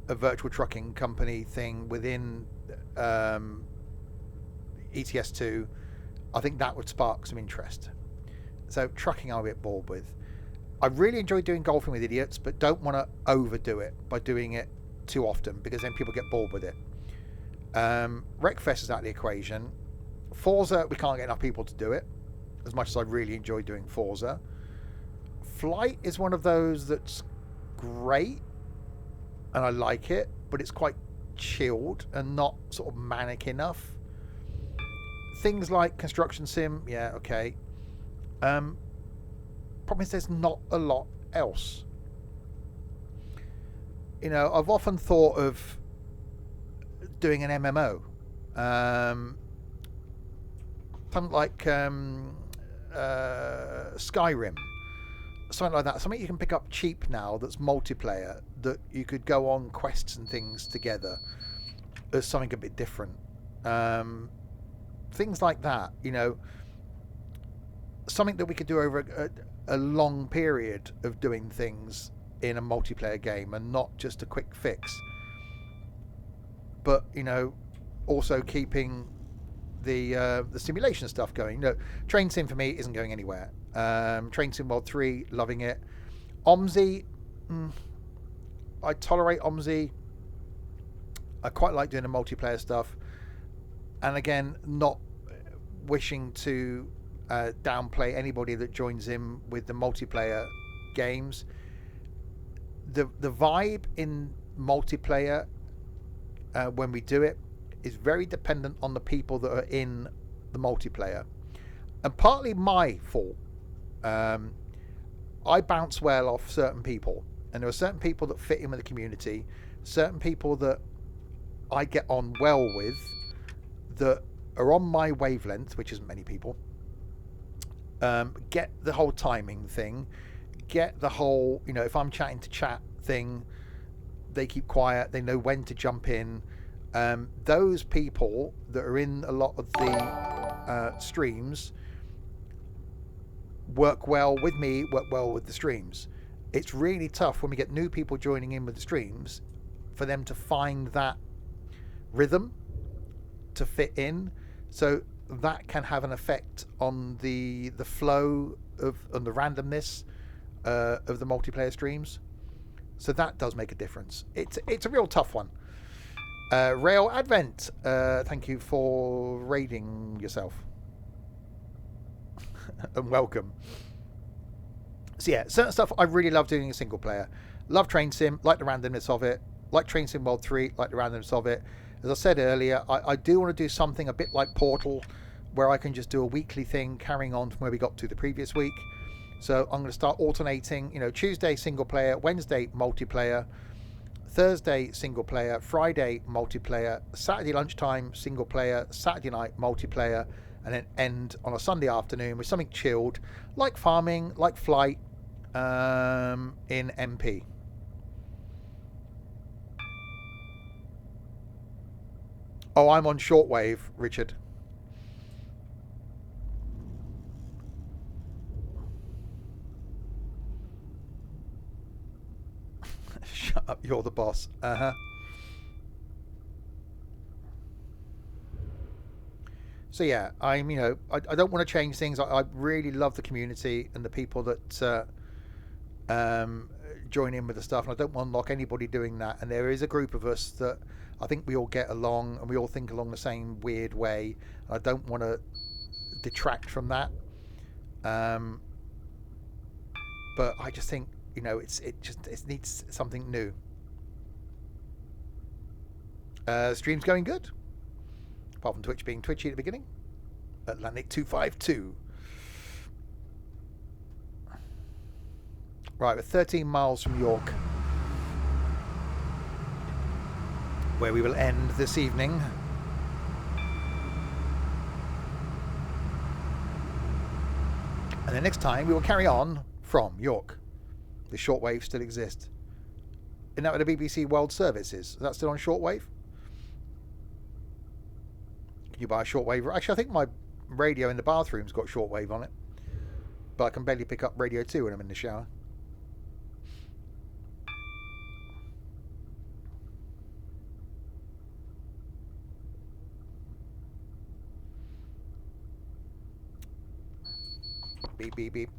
virtual trucking company thing within ETS2, I think that would spark some interest. So trucking I'm a bit bored with. I really enjoy doing golfing with idiots, but don't want to overdo it by doing it too often, because then people get bored with it. Wreckfest is out of the equation. Forza, we can't get enough people to do it, as much as I really enjoy doing Forza. Flight is one of those that's great, and I like it, but it's quite chilled and not sort of manic enough. Things like construction sim, yeah, okay. Problem is there's not a lot else. You know, I've often thought of doing an MMO. Something like Skyrim. Something like that. Something you can pick up cheap now that's multiplayer, that you could go on quests and things together as something a bit different. Things like that, you know. Something that we could do over a long period of doing things in a multiplayer game, and not just a quick fix, but you know, also keeping the simulation stuff going. You know, Train Sim for me isn't going anywhere. Train Sim World 3, loving it. OMSI, I tolerate OMSI. I quite like doing the multiplayer stuff, and again, not wishing to downplay anybody that joins in with the multiplayer games. The vibe in multiplayer when we do it is very dependent on the people that are in the multiplayer, and partly my fault. I bounce well off certain people, and there are certain people that fit in with the community, certain people that I get on well with, that are on my wavelength, which isn't many people. Get the whole timing thing, get the whole, you know, if I'm chatting to chat thing, they keep quiet, they know when to jump in. Those people that are in a lot of the streams work well with me, work well with the streams. It's really tough when we get new people joining in with the streams for them to find that rhythm to fit in. So that can have an effect on the flow of, and the randomness of the multiplayer streams. So that does make a difference. It's a real tough one. Rail Advent, thank you for raiding yourself. And welcome. So yeah, certain stuff I really love doing in single player. Love Train Sim, like the randomness of it. Like Train Sim World 3, like the randomness of it. As I said earlier, I do want to do something a bit like Portal, where I can just do a weekly thing carrying on from where we got to the previous week. So I'm going to start alternating, you know, Tuesday single player, Wednesday multiplayer, Thursday single player, Friday multiplayer, Saturday lunchtime single player, Saturday night multiplayer, and then end on a Sunday afternoon with something chilled, like farming, like flight, in MP. Oh, I'm on shortwave, Richard. Shut up, you're the boss. Uh-huh. So yeah, I'm, I don't want to change things. I really love the community and the people that join in with the stuff, and I don't want to knock anybody doing that. And there is a group of us that I think we all get along and we all think along the same weird way. I don't want to detract from that. But I just think, it needs something new. Stream's going good, apart from Twitch being twitchy at the beginning. Atlantic 252. Right, we're 13 miles from York, where we will end this evening. And then next time we will carry on from York. The shortwave still exists. Isn't that what the BBC World Service is? Is that still on shortwave? Can you buy a shortwave? Actually, I think my radio in the bathroom's got shortwave on it. But I can barely pick up Radio 2 when I'm in the shower. Beep, beep, beep.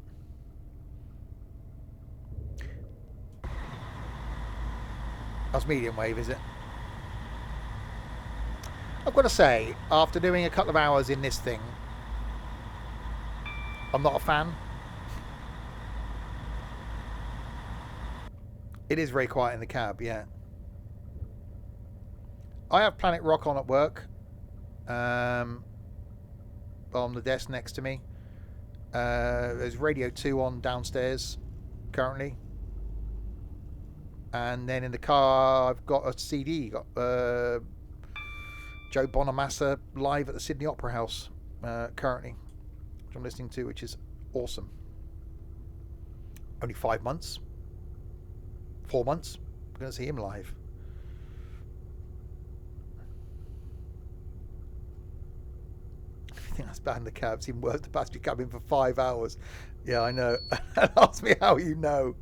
That's medium wave, is it? I've got to say, after doing a couple of hours in this thing, I'm not a fan. It is very quiet in the cab, yeah. I have Planet Rock on at work. On the desk next to me. There's Radio 2 on downstairs currently. And then in the car, I've got a CD. Got Joe Bonamassa live at the Sydney Opera House currently, which I'm listening to, which is awesome. Only 5 months. 4 months. I'm going to see him live. I think that's bad in the cab. It's even worse to passenger cabin for 5 hours. Yeah, I know. Ask me how you know.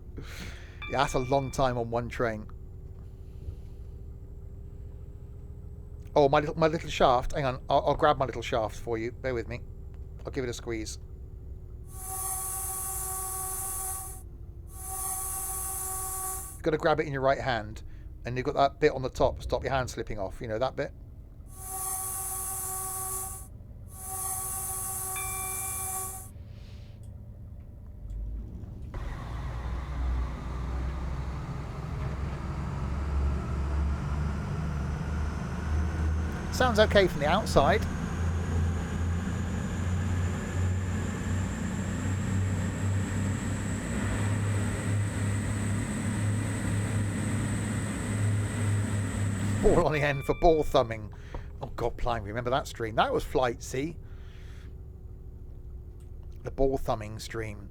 Yeah, that's a long time on one train. Oh, my little shaft. Hang on, I'll grab my little shaft for you. Bear with me. I'll give it a squeeze. You've got to grab it in your right hand, and you've got that bit on the top to stop your hand slipping off. You know that bit? Sounds okay from the outside. Ball on the end for ball thumbing. Oh God, blimey, remember that stream? That was Flight C. The ball thumbing stream.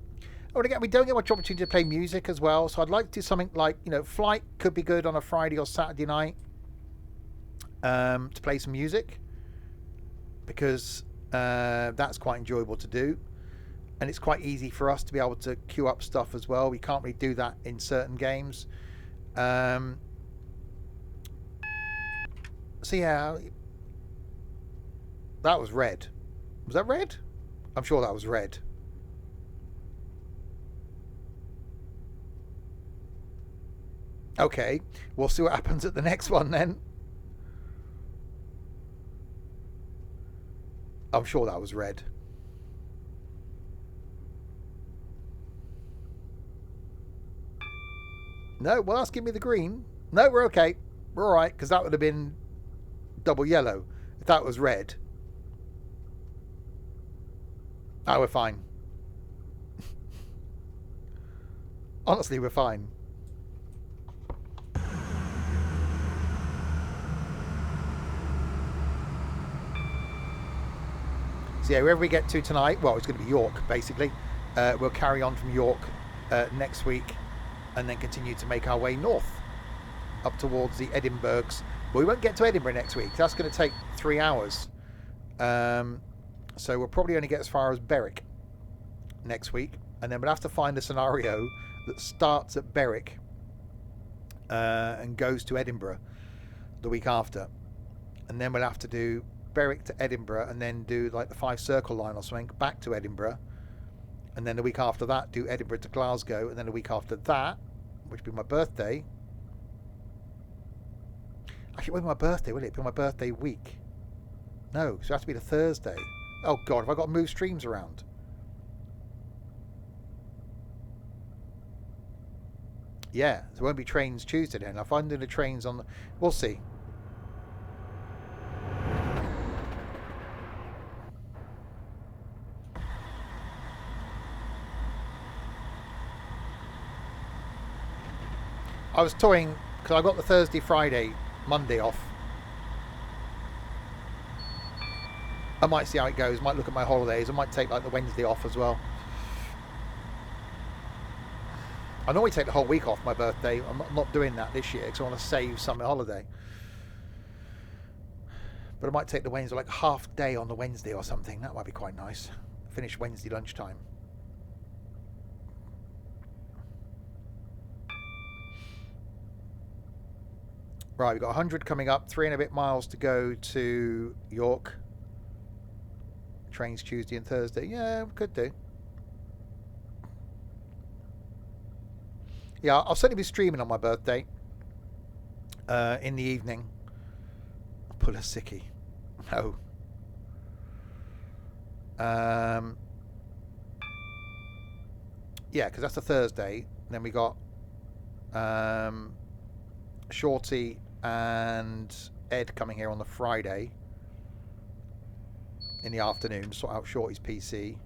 Oh, and again, we don't get much opportunity to play music as well, so I'd like to do something like, Flight could be good on a Friday or Saturday night. To play some music, because that's quite enjoyable to do, and it's quite easy for us to be able to queue up stuff as well. We can't really do that in certain games. So yeah, that was red. Was that red? I'm sure that was red. Okay, we'll see what happens at the next one then. I'm sure that was red. No, well, that's give me the green. No, we're okay. We're all right, because that would have been double yellow if that was red. Oh, we're fine. Honestly, we're fine. So yeah, wherever we get to tonight, well, it's going to be York, basically. We'll carry on from York next week and then continue to make our way north up towards the Edinburghs. But we won't get to Edinburgh next week. That's going to take 3 hours. So we'll probably only get as far as Berwick next week. And then we'll have to find a scenario that starts at Berwick and goes to Edinburgh the week after. And then we'll have to do Berwick to Edinburgh and then do like the 5 Circle line or something back to Edinburgh, and then the week after that do Edinburgh to Glasgow, and then the week after that, which would be my birthday. Actually, it won't be my birthday, will it? It'll be my birthday week. No, so it has to be the Thursday. Oh God, have I got to move streams around? Yeah, there won't be trains Tuesday then. If I'm doing the trains on the... We'll see. I was toying, because I got the Thursday, Friday, Monday off. I might see how it goes. Might look at my holidays. I might take like the Wednesday off as well. I normally take the whole week off my birthday. I'm not doing that this year because I want to save some holiday. But I might take the Wednesday, like half day on the Wednesday or something. That might be quite nice. Finish Wednesday lunchtime. Right, we've got 100 coming up, 3 and a bit miles to go to York. Trains Tuesday and Thursday. Yeah, we could do. Yeah, I'll certainly be streaming on my birthday in the evening. I'll pull a sickie. No. Yeah, because that's a Thursday. Then we got Shorty and Ed coming here on the Friday in the afternoon to sort out Shorty's PC.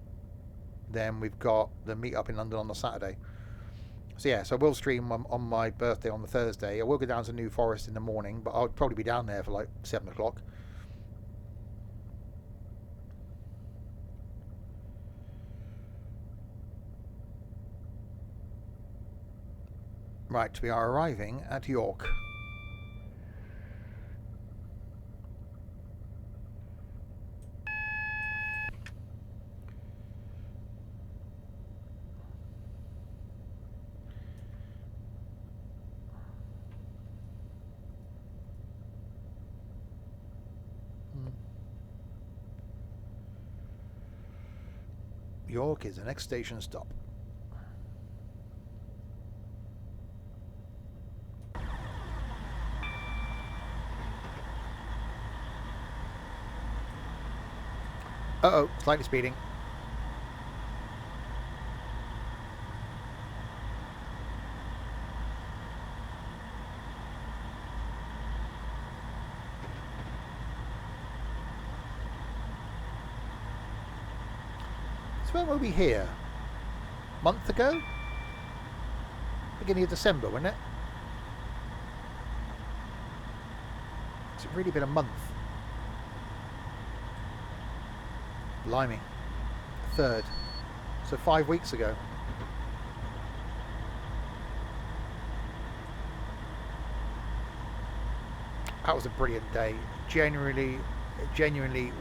Then we've got the meet up in London on the Saturday. So yeah, so I will stream on my birthday on the Thursday. I will go down to New Forest in the morning, but I'll probably be down there for like 7 o'clock. Right, we are arriving at York. York is the next station stop. Uh-oh, slightly speeding. So when were we here? A month ago? Beginning of December, wasn't it? It's really been a month. Blimey. 3rd. So 5 weeks ago. That was a brilliant day. Genuinely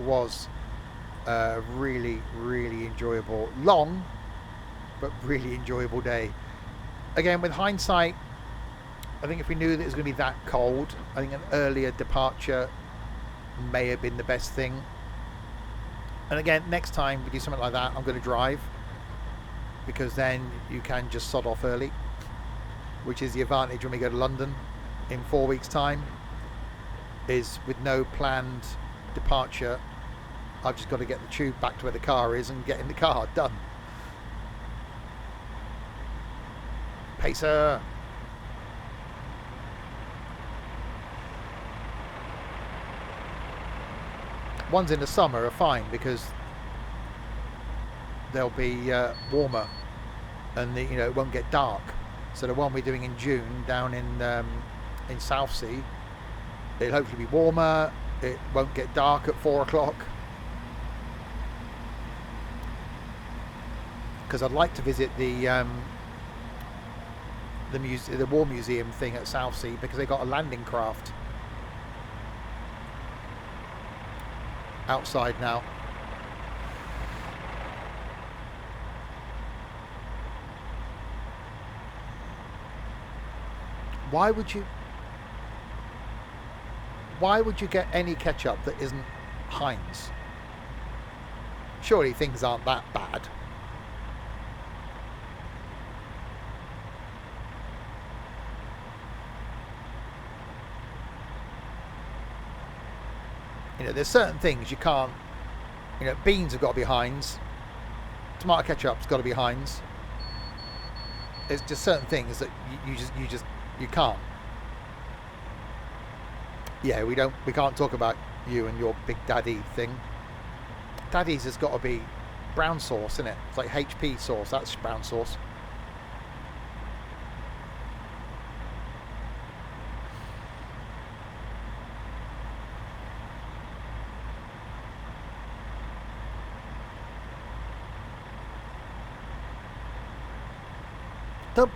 was a really, really enjoyable, long, but really enjoyable day. Again, with hindsight, I think if we knew that it was going to be that cold, I think an earlier departure may have been the best thing. And again, next time we do something like that, I'm going to drive, because then you can just sod off early, which is the advantage when we go to London in 4 weeks' time, is with no planned departure. I've just got to get the tube back to where the car is and get in the car. Done. Pacer. Ones in the summer are fine because they'll be warmer and it won't get dark. So the one we're doing in June down in Southsea, it'll hopefully be warmer. It won't get dark at 4 o'clock. Because I'd like to visit the War Museum thing at Southsea, because they got a landing craft outside now. Why would you get any ketchup that isn't Hinds. Surely things aren't that bad. You know, there's certain things you can't. You know, beans have got to be Hinds. Tomato ketchup's got to be Hinds. There's just certain things that you can't. Yeah, we can't talk about you and your big daddy thing. Daddy's has got to be brown sauce, isn't it? It's like HP sauce. That's brown sauce.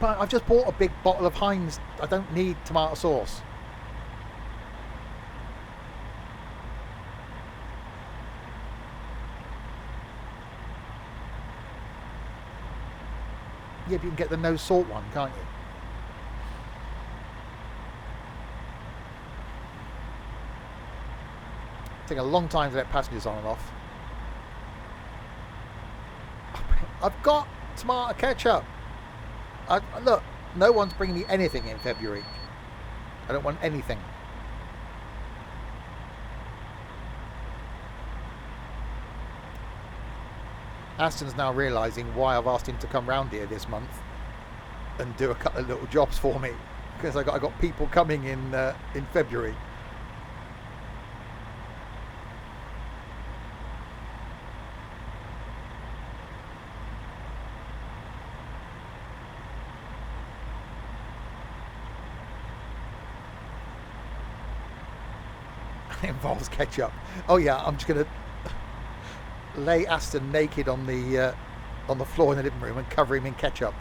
I've just bought a big bottle of Heinz. I don't need tomato sauce. Yeah, but you can get the no salt one, can't you? Take a long time to let passengers on and off. I've got tomato ketchup. Look, no one's bringing me anything in February. I don't want anything. Aston's now realising why I've asked him to come round here this month and do a couple of little jobs for me, because I got people coming in February. It involves ketchup. Oh yeah, I'm just gonna lay Aston naked on the floor in the living room and cover him in ketchup.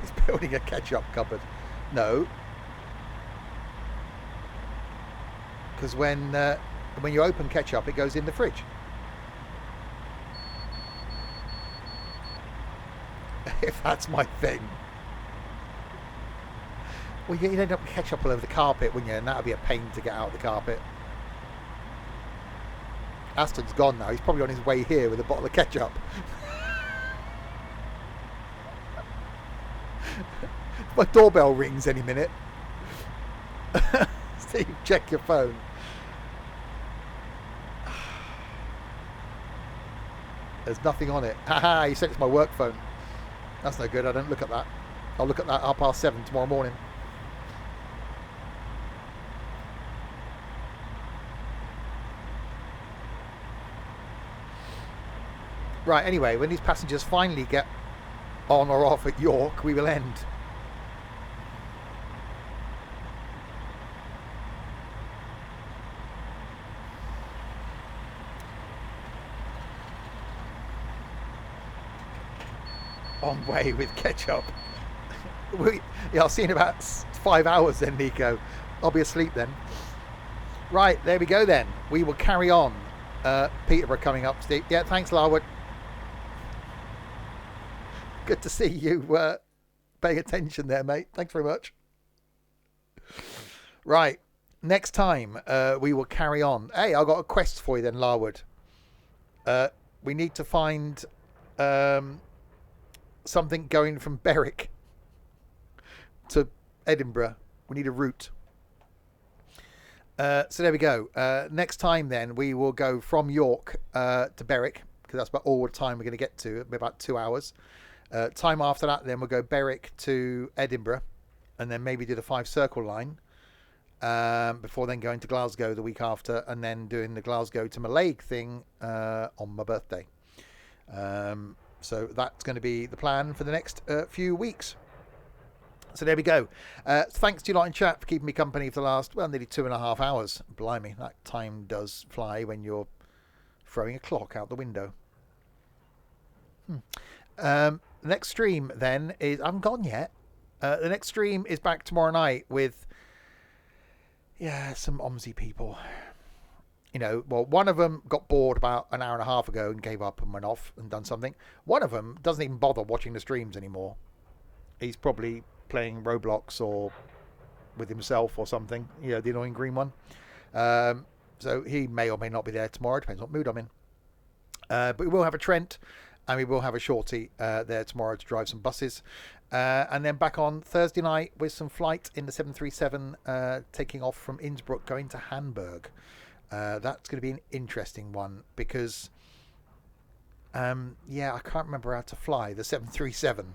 He's building a ketchup cupboard. No, because when you open ketchup, it goes in the fridge. If that's my thing. Well, you'd end up with ketchup all over the carpet, wouldn't you? And that would be a pain to get out of the carpet. Aston's gone now. He's probably on his way here with a bottle of ketchup. My doorbell rings any minute. Steve, check your phone. There's nothing on it. Haha, you said it's my work phone. That's no good. I don't look at that. I'll look at that at 7:30 tomorrow morning. Right, anyway, when these passengers finally get on or off at York, we will end. On way with ketchup. I'll see you in about 5 hours then, Nico. I'll be asleep then. Right, there we go then. We will carry on. Peterborough coming up, Steve. Yeah, thanks, Larwood. Good to see you paying attention there, mate. Thanks very much. Right, next time we will carry on. Hey, I've got a quest for you then, Larwood. We need to find something going from Berwick to Edinburgh. We need a route. So there we go. Next time then we will go from York to Berwick, because that's about all the time we're going to get to. It'll be about 2 hours. Time after that then we'll go Berwick to Edinburgh, and then maybe do the 5 circle line before then going to Glasgow the week after, and then doing the Glasgow to Mallaig thing on my birthday. So that's going to be the plan for the next few weeks. So there we go. Thanks to you lot in chat for keeping me company for the last, nearly 2.5 hours. Blimey, that time does fly when you're throwing a clock out the window. Next stream then is, I haven't gone yet. The next stream is back tomorrow night with, some OMSI people. One of them got bored about an hour and a half ago and gave up and went off and done something. One of them doesn't even bother watching the streams anymore. He's probably playing Roblox or with himself or something. You know, the annoying green one. So he may or may not be there tomorrow. Depends what mood I'm in. But we will have a Trent, and we will have a Shorty there tomorrow to drive some buses. And then back on Thursday night with some flight in the 737 taking off from Innsbruck going to Hamburg. That's going to be an interesting one because, I can't remember how to fly the 737.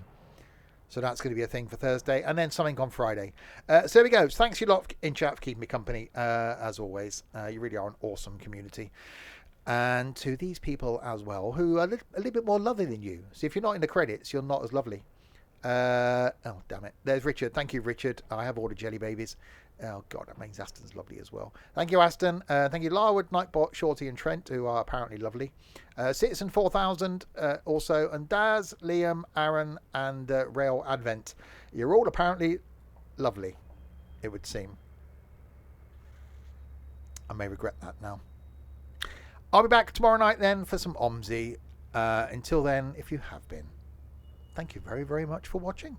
So that's going to be a thing for Thursday. And then something on Friday. So there we go. Thanks you lot in chat for keeping me company, as always. You really are an awesome community. And to these people as well, who are a little bit more lovely than you. So if you're not in the credits, you're not as lovely. Oh, damn it. There's Richard. Thank you, Richard. I have ordered jelly babies. Oh, God, that means Aston's lovely as well. Thank you, Aston. Thank you, Larwood, Nightbot, Shorty, and Trent, who are apparently lovely. Citizen 4000 also, and Daz, Liam, Aaron, and Rail Advent. You're all apparently lovely, it would seem. I may regret that now. I'll be back tomorrow night then for some OMSI. Until then, if you have been, thank you very, very much for watching.